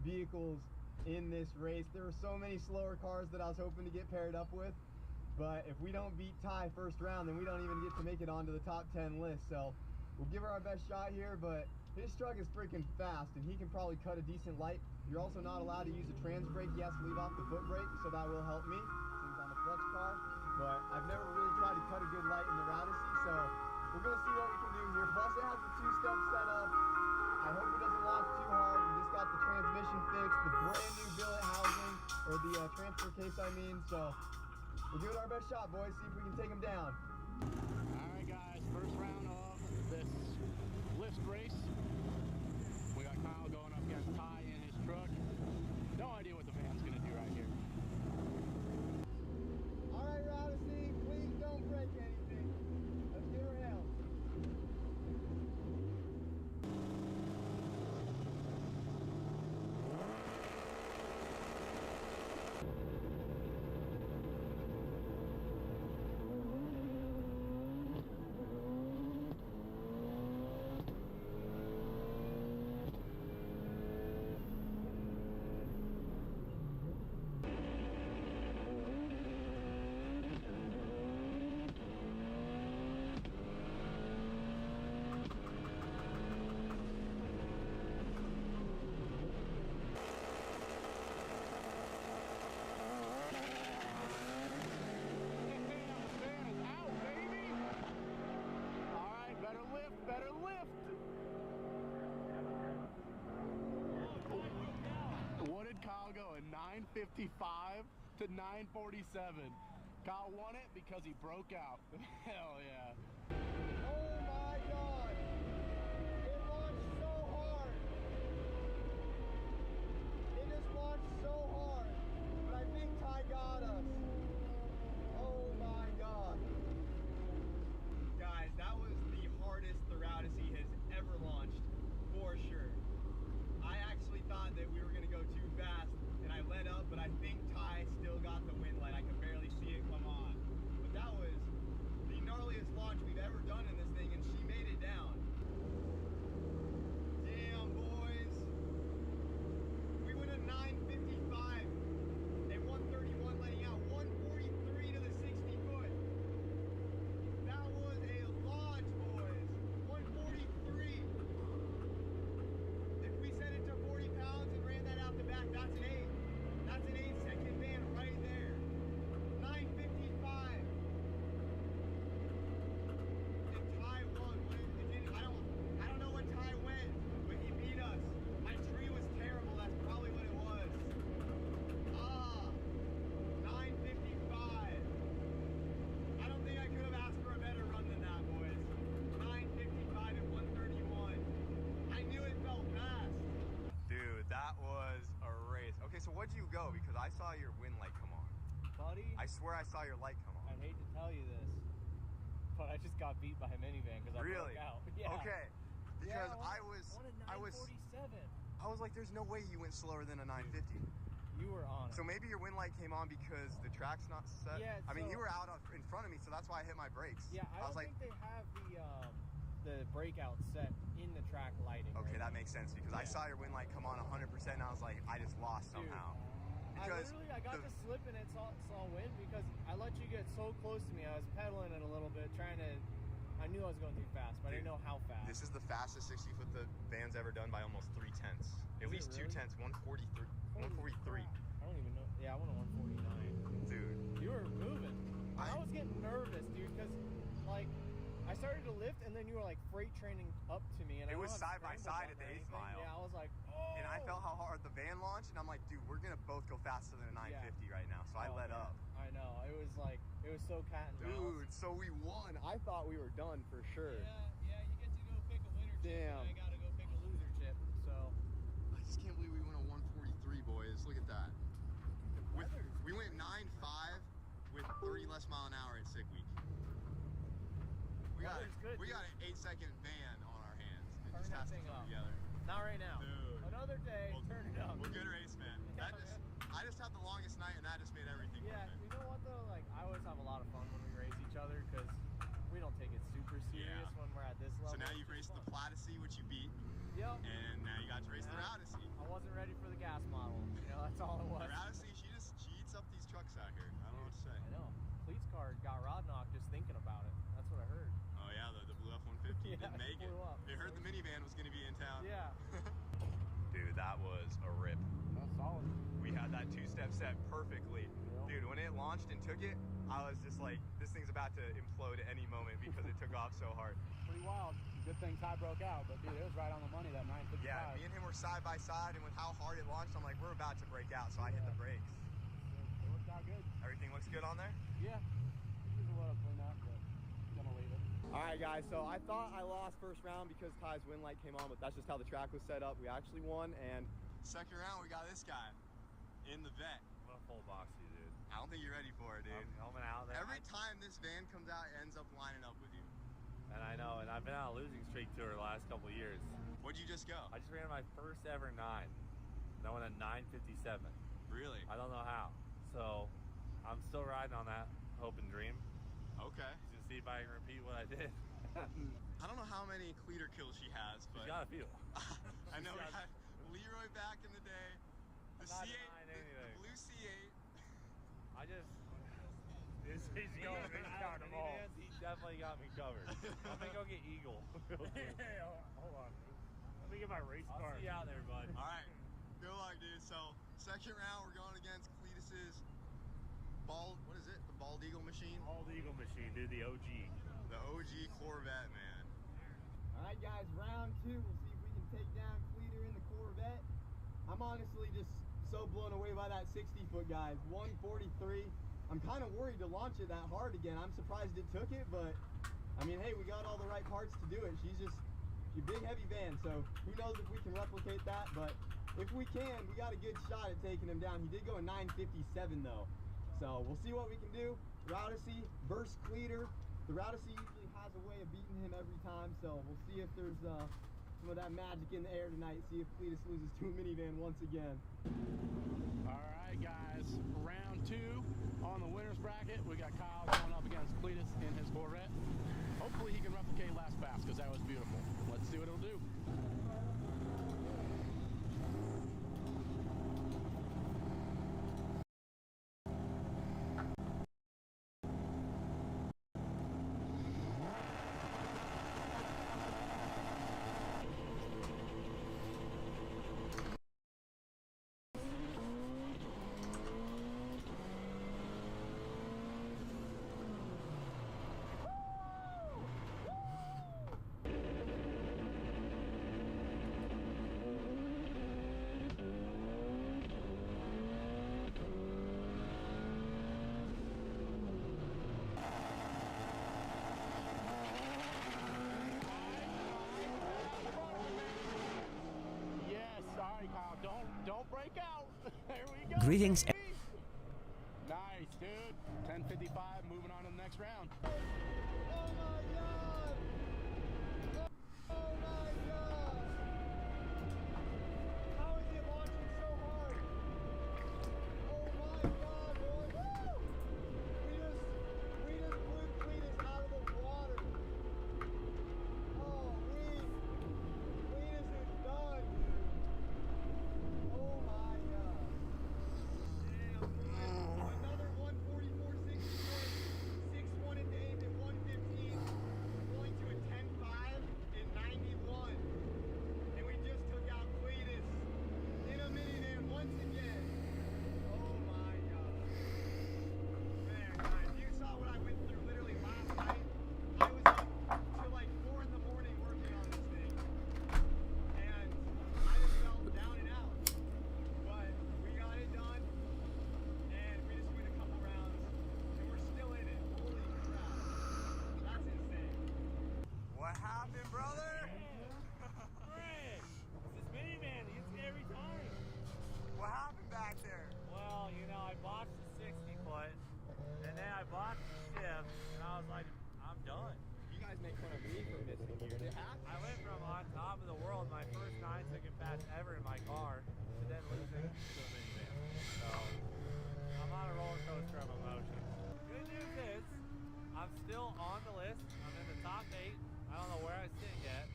vehicles in this race. There were so many slower cars that I was hoping to get paired up with, but if we don't beat Ty first round, then we don't even get to make it onto the top 10 list. So we'll give her our best shot here, but his truck is freaking fast and he can probably cut a decent light. You're also not allowed to use a trans brake. He has to leave off the foot brake, so that will help me since I'm a flex car. But I've never really tried to cut a good light in the Radici, so we're gonna see what we can do here. Plus it has the 2-step set up. I hope it doesn't launch too hard. We just got the transmission fixed, the brand new billet housing, or the transfer case I mean, so we'll give it our best shot, boys, see if we can take him down. Alright guys, first round of this lift race. We got Kyle going up against Ty in his truck. No idea what the van's gonna do right here. Alright, Radici, please don't break anything. Let's give her hell. Better lift. What did Kyle go? A 9:55 to 9:47. Kyle won it because he broke out. Hell yeah. Oh my God. It launched so hard. It just launched so hard. But I think Ty got us. Oh my God. Guys, that was the hardest the Radici has ever launched, for sure. I actually thought that we were going to go too fast, and I let up, but I think Ty still got the wind light. I could barely see it come on. But that was the gnarliest launch we've ever done in this thing, and she made it down. Damn, boys. We went at 9:55 and 131 letting out, 143 to the 60 foot. That was a launch, boys. 143. If we set it to 40 pounds and ran that out the back, that's an 8. That's an 8-second van right there. 9:55. And Ty won. I don't know what Ty went, but he beat us. My tree was terrible. That's probably what it was. 9:55. I don't think I could have asked for a better run than that, boys. 9:55 and 131. I knew it felt fast. Dude, that was a race. Okay, so what'd you go? Because I saw your wind light come on. Buddy, I swear I saw your light come on. I hate to tell you this, but I just got beat by a minivan because I Really? broke out. Yeah. Okay. Because Yeah, I was on a 947. I was like, there's no way you went slower than a 950. You were on it. So maybe your wind light came on because the track's not set. Yeah, I mean, so- you were out in front of me, so that's why I hit my brakes. Yeah, I was don't like, think they have the breakout set in the track lighting. okay, right that now. makes sense because I Yeah. saw your wind light come on 100%, and I was like, I just lost Dude, somehow. I Because got to slip and it saw wind because I let you get so close to me. I was pedaling it a little bit, I knew I was going too fast, but I didn't know how fast. This is the fastest 60-foot the van's ever done by almost 3 tenths. At Is it least 2 really? tenths, 143. Holy 143. crap. I don't even know. Yeah, I went on 149. Dude. You were moving. I was getting nervous, dude, because like I started to lift and then you were like freight training up to me, and It I was don't have side by scramble side button at the or 8th anything. mile. Yeah, I was like, oh. And I felt how hard the van launched, and I'm like, dude, we're gonna both go faster than a 950 right now. So I Oh, let man. up. I know. It was so cat and mouse. Dude, so we won. I thought we were done for sure. Yeah, you get to go pick a winner chip, Damn. and I gotta go pick a loser chip. So I just can't believe we went a 143, boys. Look at that. weather's We went 9.5 with 30 less mile an hour at Sick Week. Weather's good, We dude. got an 8-second van on our hands. It Turn just that has to thing come up. together. not right now. Dude. Another day, Well, turn it up. Well, good race, man. Yeah, I just had the longest night, and that just made everything Yeah, worth it. you know what though? Like I always have a lot of fun when we race each other because we don't take it super serious Yeah. when we're at this level. So now It's you've just raced the fun. Platycee, which you beat, Yep. and now you got to race the Yeah. Rousey. I wasn't ready for the gas model. You know, that's all it was. The Rousey, she eats up these trucks out here. I don't know what to say. I know. Cleats car got rod knocked just thinking about it. That's what I heard. Oh yeah, the blue F-150 Yeah, didn't make it. blew up. It heard the minivan was going to be in town. Yeah. Dude, that was a rip. That's solid. We had that two-step set perfectly. Yep. Dude, when it launched and took it, I was just like, this thing's about to implode at any moment because it took off so hard. Pretty wild. Good thing Ty broke out, but dude, it was right on the money, that 955. Yeah, me and him were side by side, and with how hard it launched, I'm like, we're about to break out, so I hit the brakes. It worked out good. Everything looks good on there? Yeah. There's a lot of clean up, but gonna leave it. All right, guys, so I thought I lost first round because Ty's wind light came on, but that's just how the track was set up. We actually won, and Second round, we got this guy in the vet. I'm gonna full box you, dude. I don't think you're ready for it, dude. I'm coming out there. Every time this van comes out, it ends up lining up with you. And I know, and I've been on a losing streak to her the last couple of years. What'd you just go? I just ran my first ever 9. That went at 9:57. Really? I don't know how. So I'm still riding on that hope and dream. Okay. Just gonna see if I can repeat what I did. I don't know how many cleater kills she has, but She's got a few. I know we She's got- had Leroy back in the day. The I'm not C8, denying the anything. blue C8. I just. He's going. He's got them all. He definitely got me covered. I'm gonna go get Eagle. Hold on. Let me get my race I'll card. see you out there, bud. All right. Good luck, dude. So, second round, we're going against Cletus's what is it? The Bald Eagle machine? Bald Eagle machine, dude, the OG. The OG Corvette, man. All right, guys, round 2. We'll see if we can take down Cleater in the Corvette. I'm honestly just so blown away by that 60-foot, guys. 143. I'm kind of worried to launch it that hard again. I'm surprised it took it, but I mean, hey, we got all the right parts to do it. She's a big, heavy van, so who knows if we can replicate that, but if we can, we got a good shot at taking him down. He did go in 957 though, so we'll see what we can do. Rousey versus Cleater. The Rousey usually has a way of beating him every time, so we'll see if there's some of that magic in the air tonight. See if Cletus loses to a minivan once again. All right, guys, round 2 on the winners bracket. We got Kyle going up against Cletus in his Corvette. Hopefully he can replicate last pass because that was beautiful. Let's see what it'll do. Yes, sorry, Kyle. Don't break out. There we go. Greetings. baby. Nice, dude. 10:55. Moving on to the next round. Oh my god! Oh my god! How is it launching so hard? match ever in my car and then losing to a minivan. So I'm on a roller coaster of emotions. Good news is I'm still on the list. I'm in the top 8. I don't know where I sit yet.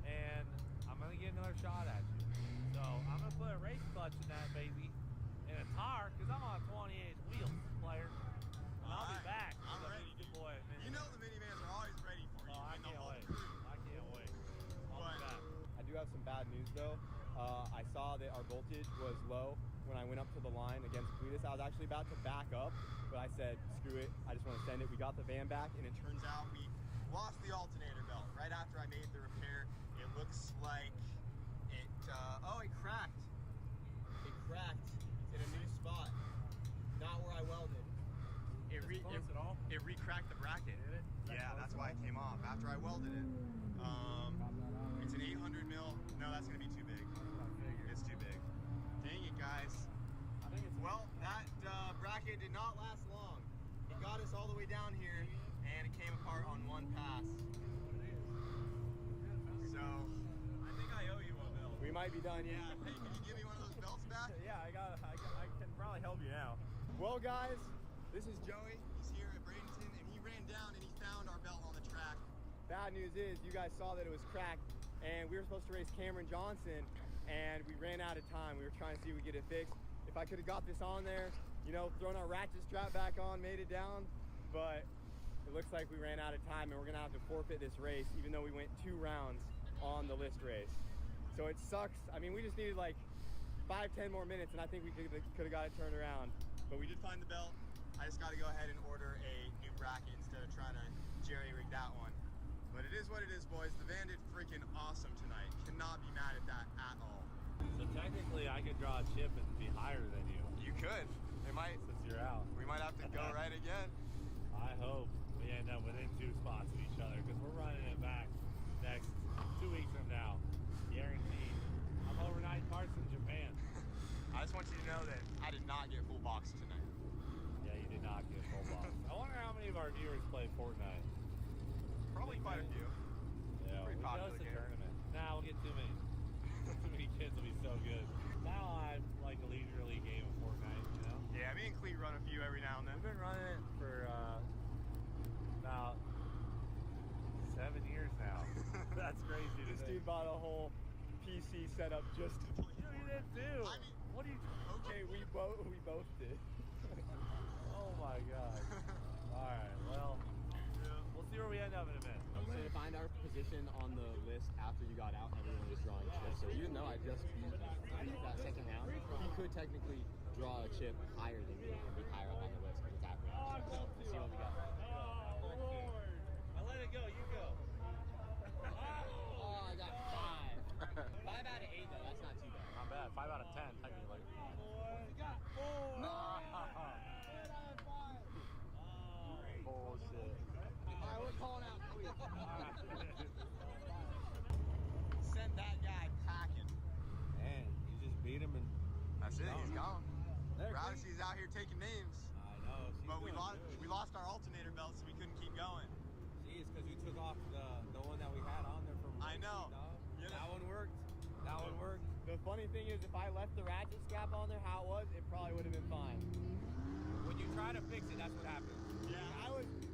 And I'm going to get another shot at you. So I'm going to put a race clutch in that baby in a tar because I'm on 28 wheels, player. And I'll be back. I'm ready, dude. Boy, You know the minivans are always ready for you. Oh, I and the can't whole wait. crew. I can't wait. I'll be back. I do have some bad news though. I saw that our voltage was low when I went up to the line against Cletus. I was actually about to back up, but I said, screw it, I just want to send it. We got the van back, and it turns out we lost the alternator belt right after I made the repair. It looks like it, oh, it cracked. It cracked in a new spot, not where I welded. It re-cracked the bracket. Did it? Yeah, that's why it came off after I welded it. It's an 800 mil. No, that's gonna be too big. It's too big. Dang it, guys. I think it's Well, that bracket did not last long. It got us all the way down here, and it came apart on one pass. So, I think I owe you a bill. we might be done. Yeah. Hey, can you give me one of those belts back? Yeah, I can probably help you now. Well, guys, this is Joey. He's here at Bradenton, and he ran down and he found our belt on the track. Bad news is, you guys saw that it was cracked, and we were supposed to race Cameron Johnson, and we ran out of time. We were trying to see if we could get it fixed. If I could have got this on there, you know, thrown our ratchet strap back on, made it down, but it looks like we ran out of time, and we're gonna have to forfeit this race, even though we went 2 rounds on the list race. So it sucks. I mean, we just needed like 5-10 more minutes, and I think we could have got it turned around. But we did find the belt. I just got to go ahead and order a new bracket instead of trying to jerry-rig that one. But it is what it is, boys. The van did freaking awesome tonight. Cannot be mad at that at all. So technically, I could draw a chip and be higher than you You could. It might. since you're out. We might have to go right again. I hope we end up within 2 spots of each other because we're running it back next 2 weeks from now. Guaranteed. I'm overnight parts in Japan. I just want you to know that I did not get full box tonight. Yeah, you did not get full box. I wonder how many of our viewers play Fortnite. Probably quite a few. Yeah, Pretty we popular chose the game. tournament. Nah, we'll get too many. Too many kids will be so good. Now I'm like a leisurely game of Fortnite, you know? Yeah, me and Cleet run a few every now and then. We've been running it for about 7 years now. That's crazy to This think. dude bought a whole PC setup just to play. You did too. I mean, What are you? okay, we both did. Oh my god. All right. Well, we'll see where we end up in a minute. So to find our position on the list after you got out, everyone was drawing chips. So even though I just beat that second round, he could technically draw a chip higher than me and be higher up on the list because it's that round. So we'll see what we got. Oh Lord! I let it go. You go. Oh, I got 5. 5 out of 8 though. That's not too bad. Not bad. 5 out of 10 technically. No! Bullshit. Alright, we're calling out Cleet. Sent that guy packing. Man, you just beat him and That's it. He's gone. There, Rowdy's out here taking names. I know. She's But we doing lost good. we lost our alternator belt, so we couldn't keep going. Jeez, because you took off the one that we had on there from. I know. Dog. You know. That one worked. That one worked. The funny thing is, if I left the ratchet strap on there how it was, it probably would have been fine. When you try to fix it, that's what happens. Yeah,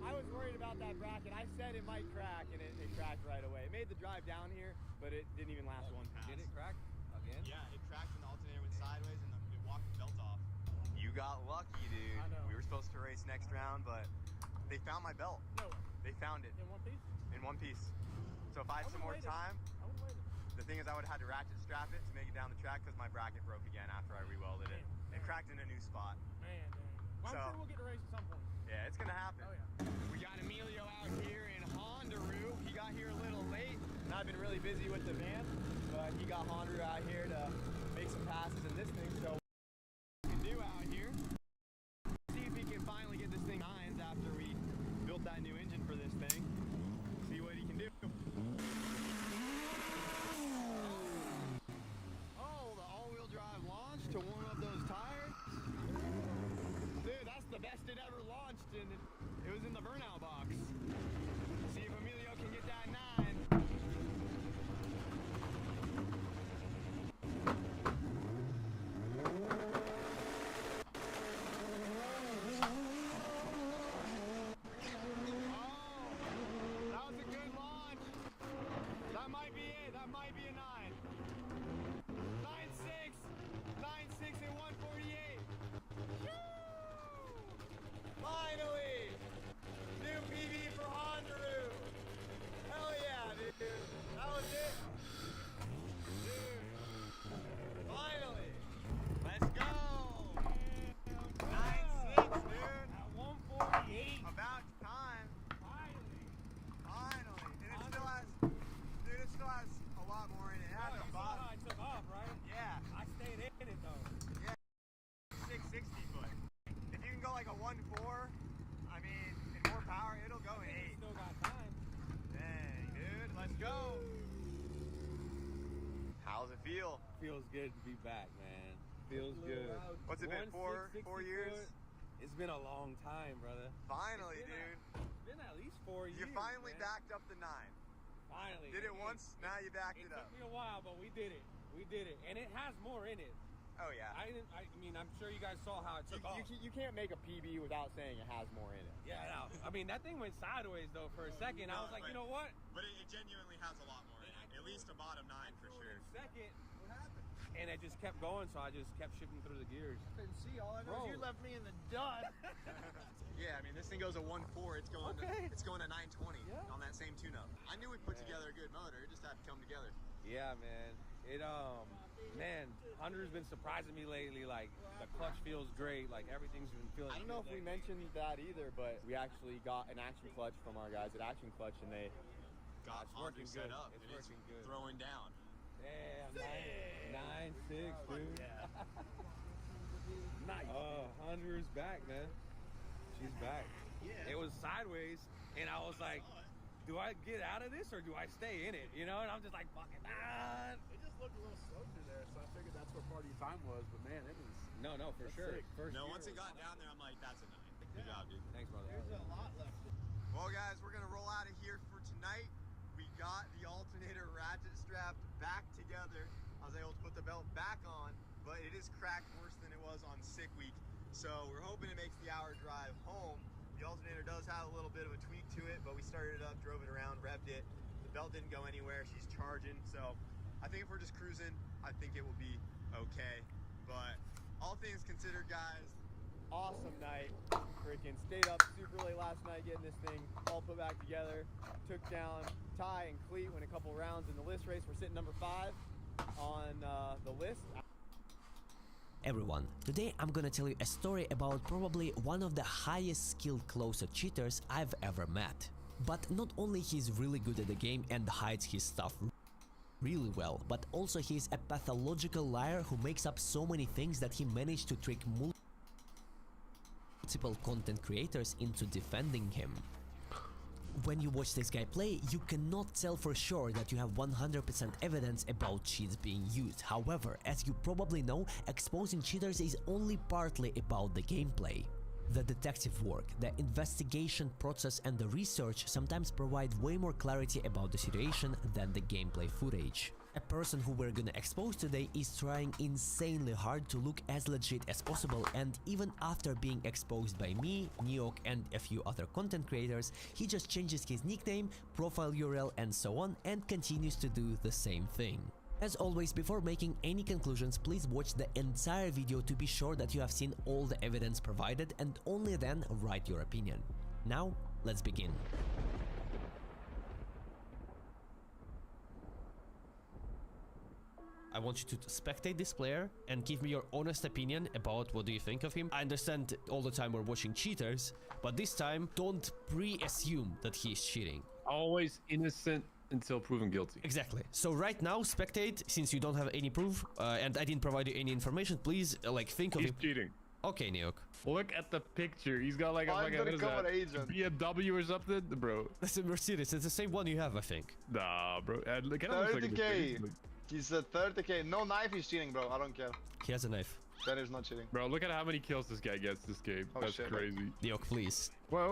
I was worried about that bracket. I said it might crack, and it cracked right away. It made the drive down here, but it didn't even last one pass. Did it crack again? Yeah, it cracked and the alternator went sideways and it walked the belt off. You got lucky, dude. I know. We were supposed to race next round, but they found my belt. No way. They found it In one piece? in one piece. So if I had some more would've waited. time, I would have waited. the thing is I would have had to ratchet strap it to make it down the track because my bracket broke again after I re-welded it. It cracked in a new spot. Man, well, I'm So- sure we'll get to race at some point. Yeah, it's gonna happen. Oh, yeah. We got Emilio out here in Hondaroo. He got here a little late, and I've been really busy with the van, but he got Hondaroo out here to make some passes in this thing. So what we can do out here, see if he can finally get this thing nines after we built that new engine for this thing. See what he can do. Oh, the all-wheel drive launch to warm up those tires. Dude, that's the best it ever launched, and it was in the burnout box. See if Emilio can get that 9. Finally! New PB for Hondaru! Hell yeah, dude! That was it! Dude! Finally! Let's go! 9-6, dude! At 148. About time! Finally. Finally! And it still has... Dude, it still has a lot more in it. It has Oh, a you saw bottom. how I took off, right? Yeah. I stayed in it though. 660 foot. If you can go like a 1.4, I mean, in more power, it'll go in 8. Still got time. Dang, dude, let's go. How's it feel? Feels good to be back, man. Feels good. What's it been, 4 years? It's been a long time, brother. Finally, It's dude. been at least 4 years. You finally man. backed up the 9. Finally. Did it once, now you backed It it up. took me a while, but we did it. We did it, and it has more in it. Oh, yeah. I mean, I'm sure you guys saw how it took off. You can't make a PB without saying it has more in it. Yeah, no. I mean, that thing went sideways though for a second. I was like, you know what? But it genuinely has a lot more in it. At least a bottom 9 for For sure. a second, What happened? and it just kept going, so I just kept shifting through the gears. Couldn't see. All I know Bro. is you left me in the dust. Yeah, I mean, this thing goes a 1.4. It's going Okay. to 920 Yeah. on that same tune-up. I knew we put together a good motor. It just had to come together. Yeah, man. It man, Hunter's been surprising me lately. Like the clutch feels great. Like everything's been feeling. I don't know if we mentioned that either, but we actually got an Action Clutch from our guys at Action Clutch, and they Got It's Honda working set good. up. It's and working good. Throwing down. Yeah, 9-6, dude. nice. Hunter's back, man. She's back. Yeah. It was sideways, and I was like, do I get out of this or do I stay in it? You know, and I'm just like, fucking, It just looked a little slow through there, so I figured that's where part of your time was. But man, it was. No, for That's sure. sick. First No, year once it was- got down there, I'm like, that's a 9. Good job, dude. Thanks, brother. There's a lot left. Well, guys, we're going to roll out of here for tonight. We got the alternator ratchet strap back together. I was able to put the belt back on, but it is cracked worse than it was on sick week. So we're hoping it makes the hour drive home. The alternator does have a little bit of a tweak to it, but we started it up, drove it around, revved it. The belt didn't go anywhere. She's charging. So I think if we're just cruising, I think it will be okay. But all things considered, guys, Awesome night. Freaking stayed up super late last night getting this thing all put back together. Took down Ty and Cleet, went a couple rounds in the list race. We're sitting number 5 on the list. Everyone, today I'm gonna tell you a story about probably one of the highest skilled closet cheaters I've ever met. But not only he's really good at the game and hides his stuff really well, but also he's a pathological liar who makes up so many things that he managed to trick multiple content creators into defending him. When you watch this guy play, you cannot tell for sure that you have 100% evidence about cheats being used. However, as you probably know, exposing cheaters is only partly about the gameplay. The detective work, the investigation process and the research sometimes provide way more clarity about the situation than the gameplay footage. A person who we're gonna expose today is trying insanely hard to look as legit as possible, and even after being exposed by me, Neok and a few other content creators, he just changes his nickname, profile URL and so on, and continues to do the same thing. As always, before making any conclusions, please watch the entire video to be sure that you have seen all the evidence provided, and only then write your opinion. Now, let's begin. I want you to spectate this player and give me your honest opinion about what do you think of him. I understand all the time we're watching cheaters, but this time don't pre-assume that he's cheating. Always innocent until proven guilty. Exactly. So right now, spectate, since you don't have any proof, and I didn't provide you any information, please, think of He's him. cheating. Okay, Neok. Look at the picture. He's got like a, what is that? BMW or something, bro. That's a Mercedes. It's the same one you have, I think. Nah, bro. Look at him. 30k. He's a 30k. No knife, he's cheating, bro. I don't care. He has a knife. That is not cheating. Bro, look at how many kills this guy gets this game. Oh, That's shit. crazy. Neok, please. Wait.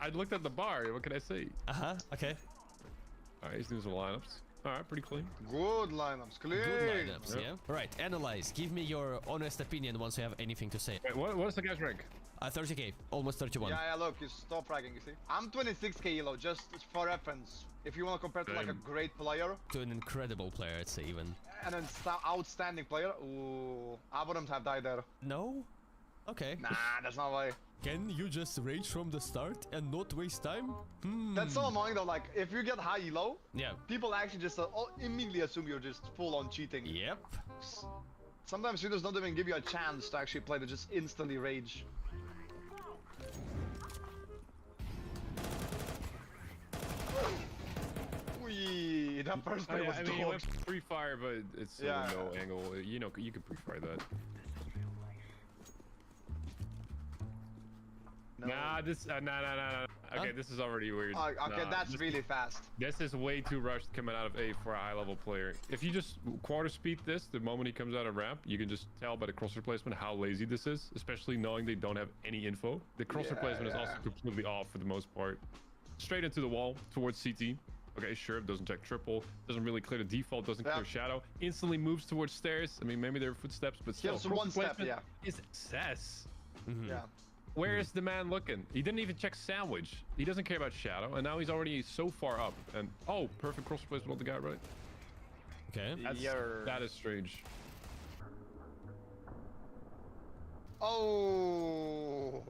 I looked at the bar. What can I say? Okay. Alright, he's doing some lineups. Alright, pretty clean. Good lineups. Clean. Good lineups, Yep. yeah? Right, analyze. Give me your honest opinion once you have anything to say. Wait, what's the guy's rank? 30k, almost 31. Yeah, look, he's top fragging, you see. I'm 26k elo, just for reference. If you want to compare to like a great player. To an incredible player, I'd say even. And an outstanding player, ooh, I wouldn't have died there. No? Okay. Nah, that's not why. Can you just rage from the start and not waste time? That's so annoying though. Like if you get high elo, Yeah. people actually just immediately assume you're just full on cheating. Yep. Sometimes shooters don't even give you a chance to actually play. They just instantly rage. Wee, that first play was I mean, he went dogs. pre-fire, but it's Yeah. no angle. You know, you could pre-fire that. No. Nah, this nah. Okay, Huh? this is already weird. Okay, Nah, that's this- really fast. This is way too rushed coming out of A for a high-level player. If you just quarter speed this, the moment he comes out of ramp, you can just tell by the cross replacement how lazy this is, especially knowing they don't have any info. The cross replacement is also completely off for the most part. Straight into the wall towards CT. Okay, sure, doesn't check triple, doesn't really clear the default, doesn't clear shadow. Instantly moves towards stairs. I mean, maybe they're footsteps, but still. Kills one step, yeah. Is excess. Yeah. Where is the man looking? He didn't even check sandwich. He doesn't care about shadow, and now he's already so far up. And oh, perfect cross replacement on the guy, right? Okay. That is strange. Oh.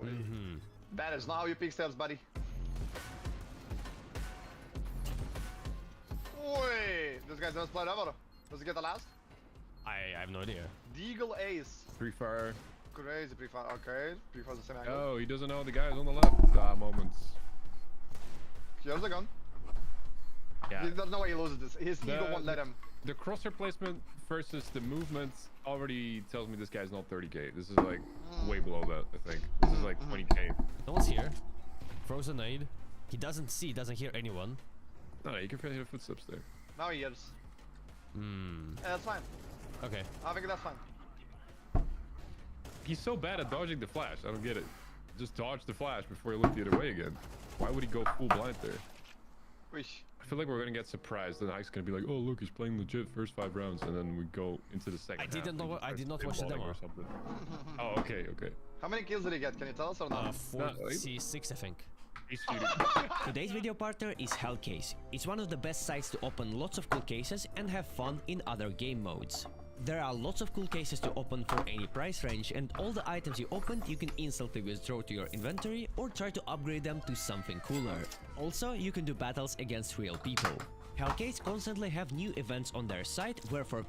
That is not how you pick steps, buddy. Wait, this guy's gonna split ever. Does he get the last? I have no idea. Deagle Ace. Pre-fire. Crazy pre-fire. Okay, pre-fire's the same angle. Oh, he doesn't know the guys on the left. Moments. Here's the gun. Yeah. There's no way he loses this. His ego won't let him. The cross replacement versus the movement already tells me this guy's not 30k. This is like way below that, I think. This is like 20k. No one's here. Frozen aid. He doesn't see, doesn't hear anyone. No, you can feel the footsteps there. Now he hears. Yeah, that's fine. Okay. I think that's fine. He's so bad at dodging the flash. I don't get it. Just dodge the flash before you look the other way again. Why would he go full blind there? Wish. I feel like we're gonna get surprised, and Ike's gonna be like, "Oh, look, he's playing legit first 5 rounds," and then we go into the second. I didn't half know. and I he did not starts watch the pinballing demo. or something. Oh, okay. How many kills did he get? Can you tell us or not? 46, I think. He's shooting. Today's video partner is Hellcase. It's one of the best sites to open lots of cool cases and have fun in other game modes. There are lots of cool cases to open for any price range, and all the items you opened you can instantly withdraw to your inventory or try to upgrade them to something cooler. Also, you can do battles against real people. Hellcase constantly have new events on their site where for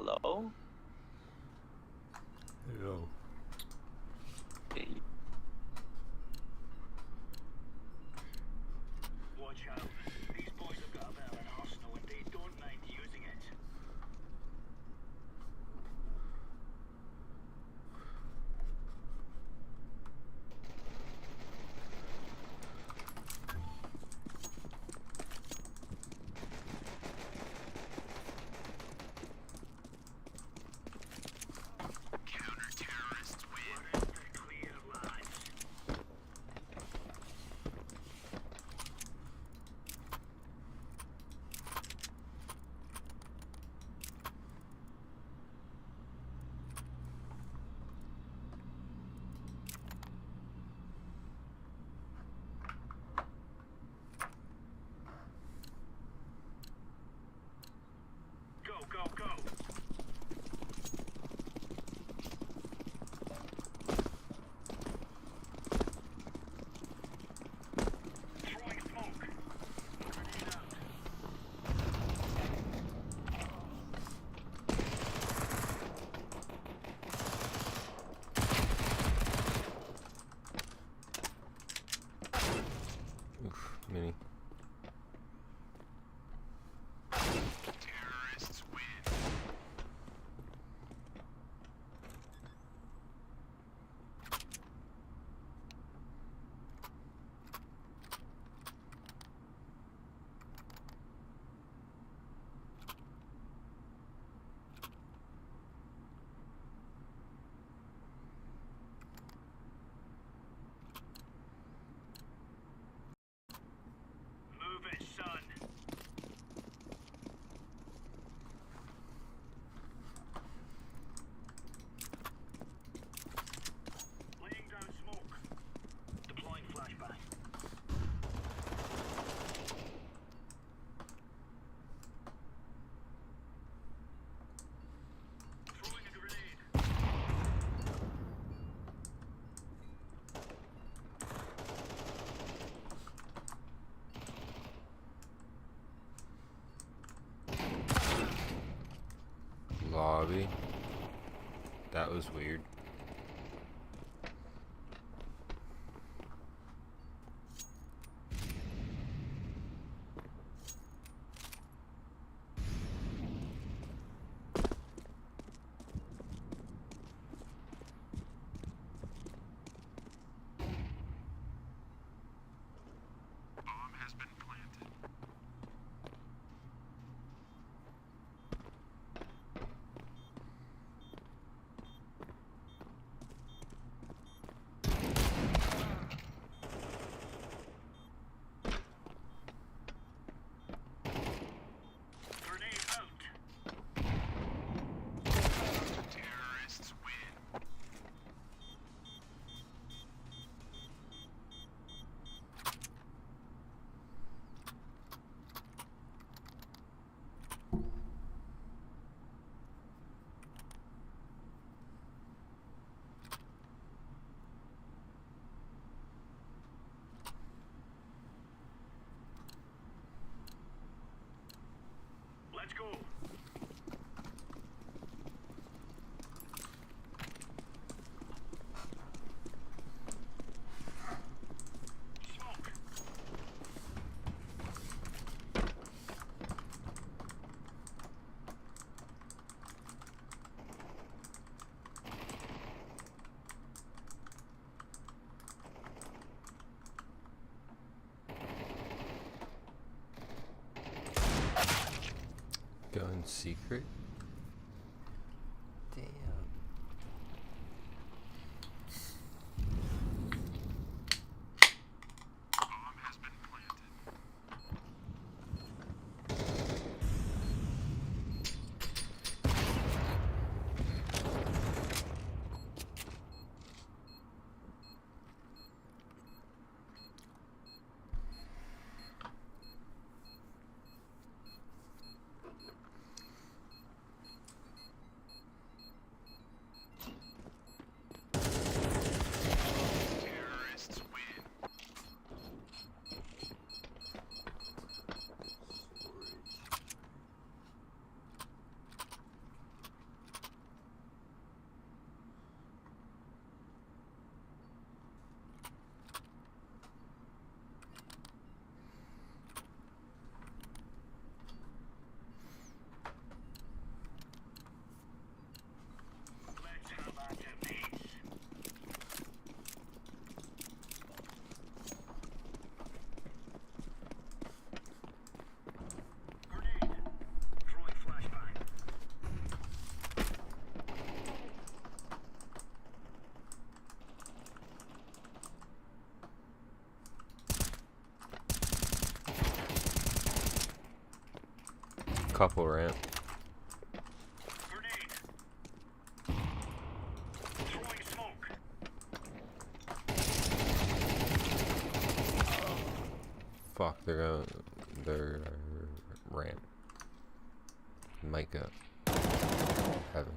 Hello? Hello. Hey. Watch out. These boys have got a bit of an arsenal and they don't mind using it. Counter-terrorists win. We're in the clear, lads. Go, go, go! Throwing smoke. Grenade out. Oof, mini. Terrorists win. Move it, son. Laying down smoke. Deploying flashbang. Throwing a grenade. Lobby. That was weird. Bomb has been planted. Grenade out. Terrorists win. Let's go. Smoke. Gun secret? Damn. Bomb has been planted. Couple ramp. Fuck, they're ramp. Micah. Heaven.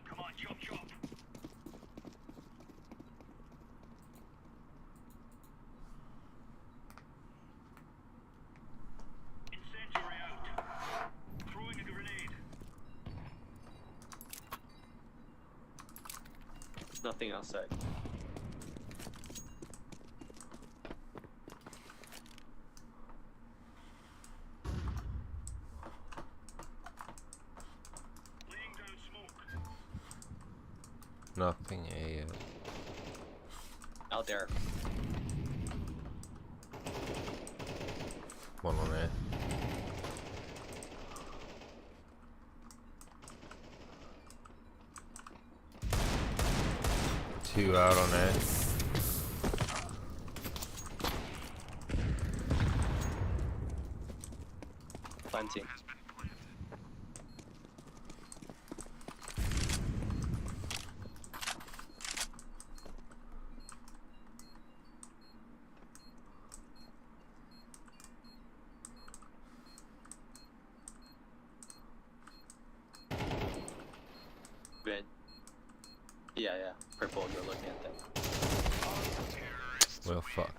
Come on, chop chop. Incendiary out. Throwing a grenade. Nothing outside. Nothing A yet. Out there. One on A. Two out on A. Planting. Red. Yeah, purple, you're looking at them. Well, fuck.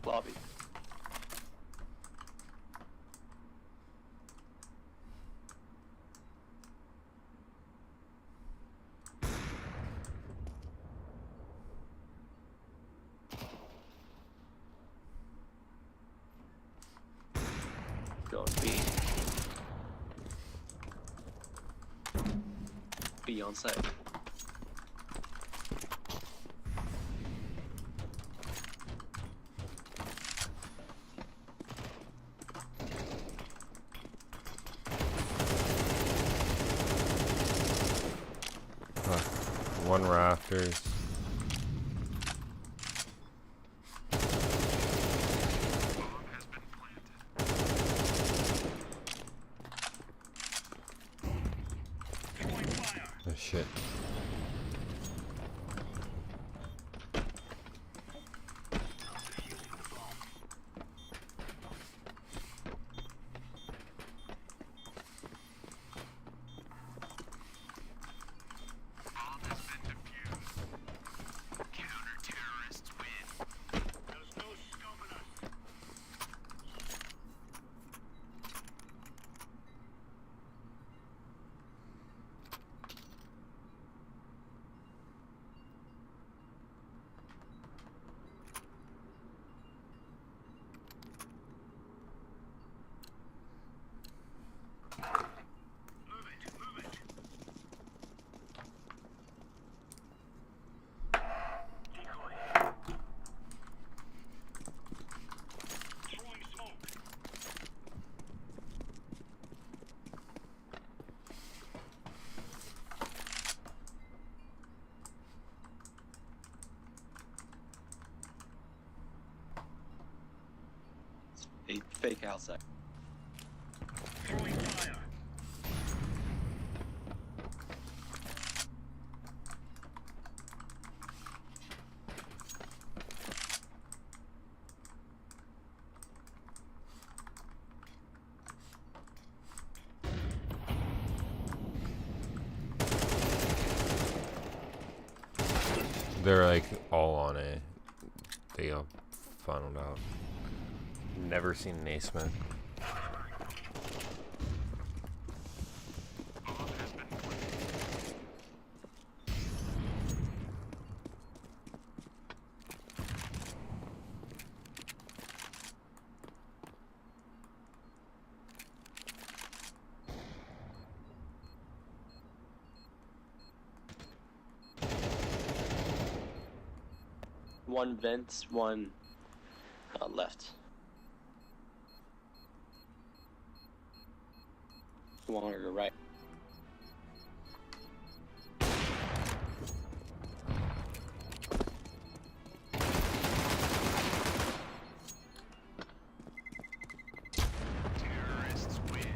Lobby. B on site. One rafters. Oh shit. A fake outside. Throwing fire. They're like all on A. They all funneled out. Never seen an ace man. One vent, one left. One on your right. Terrorists win.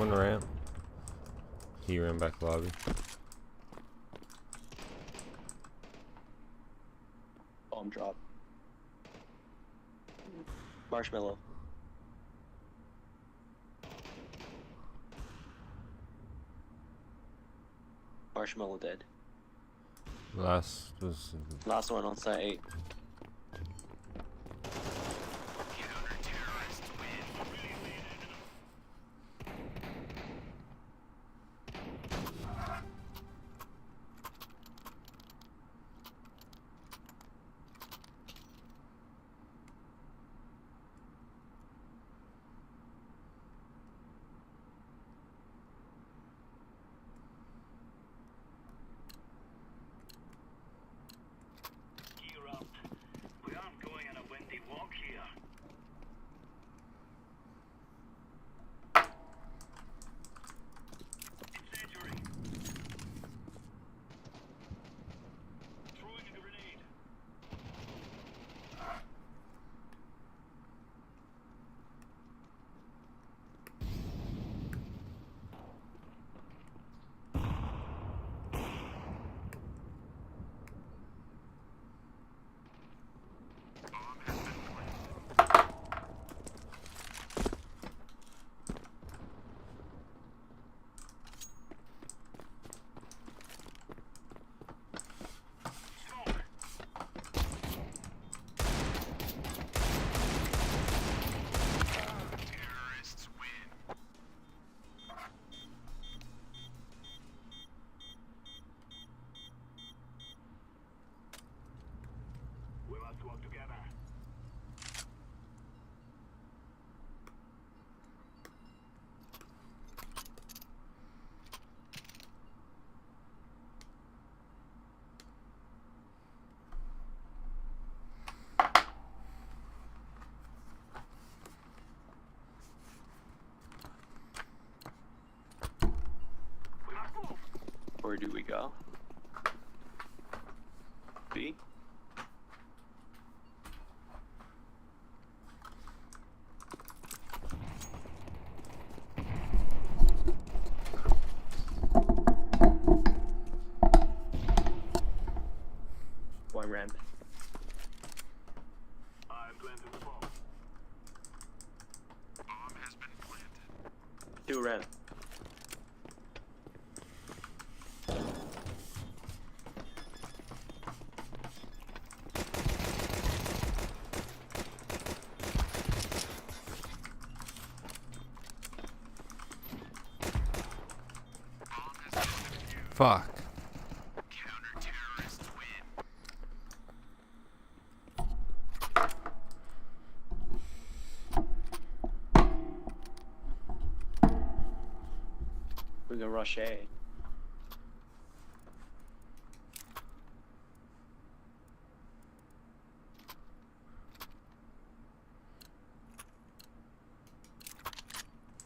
One ramp. He ran back lobby. Bomb drop. Marshmallow. Marshmallow dead. Last was Last one on site 8. Gear up. We aren't going on a windy walk here. Incendiary. Throwing a grenade. Terrorists win. We must work together. We must move. Where do we go? B? One ramp. I'm planting the bomb. Bomb has been planted. 2 ramp. fuck. Counter-terrorists win. We can rush A.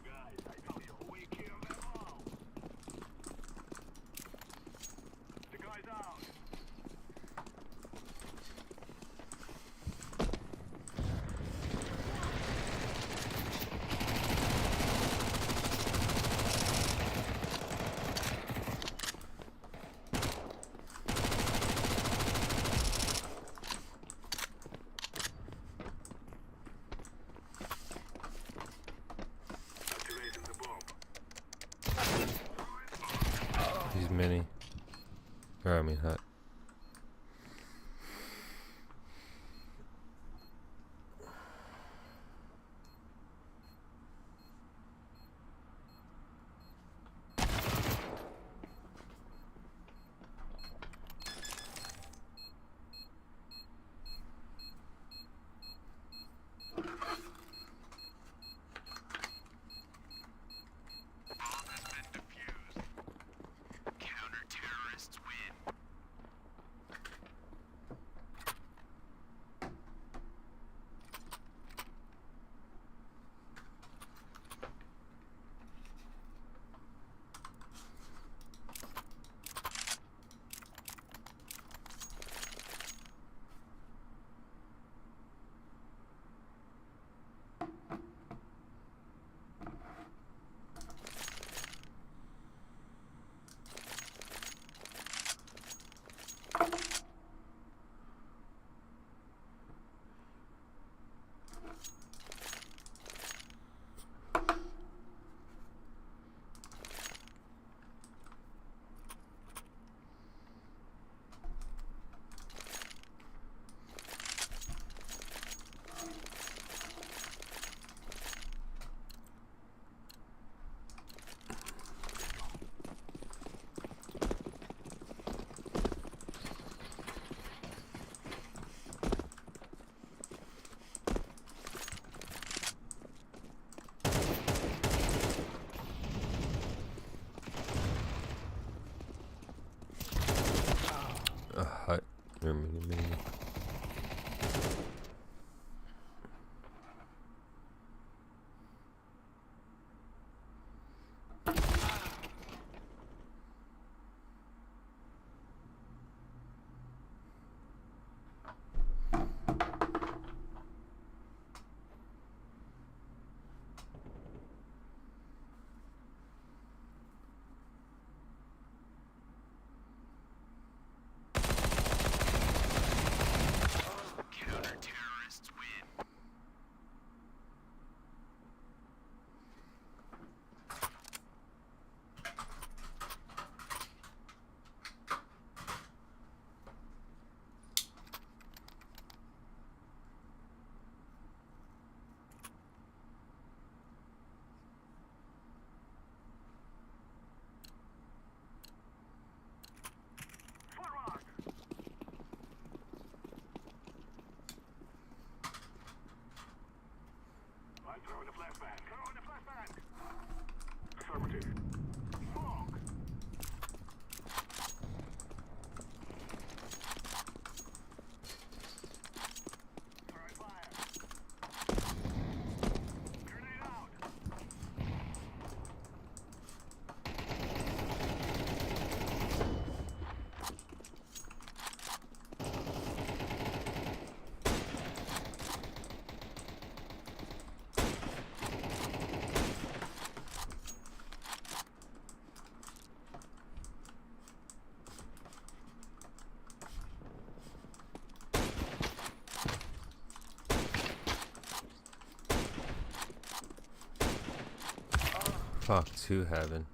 Guys, I tell you, we kill them all. The guy's out. Activating the bomb. He's mini. Or I mean hut. Bomb has been defused. Counter-terrorists win. Fuck to heaven.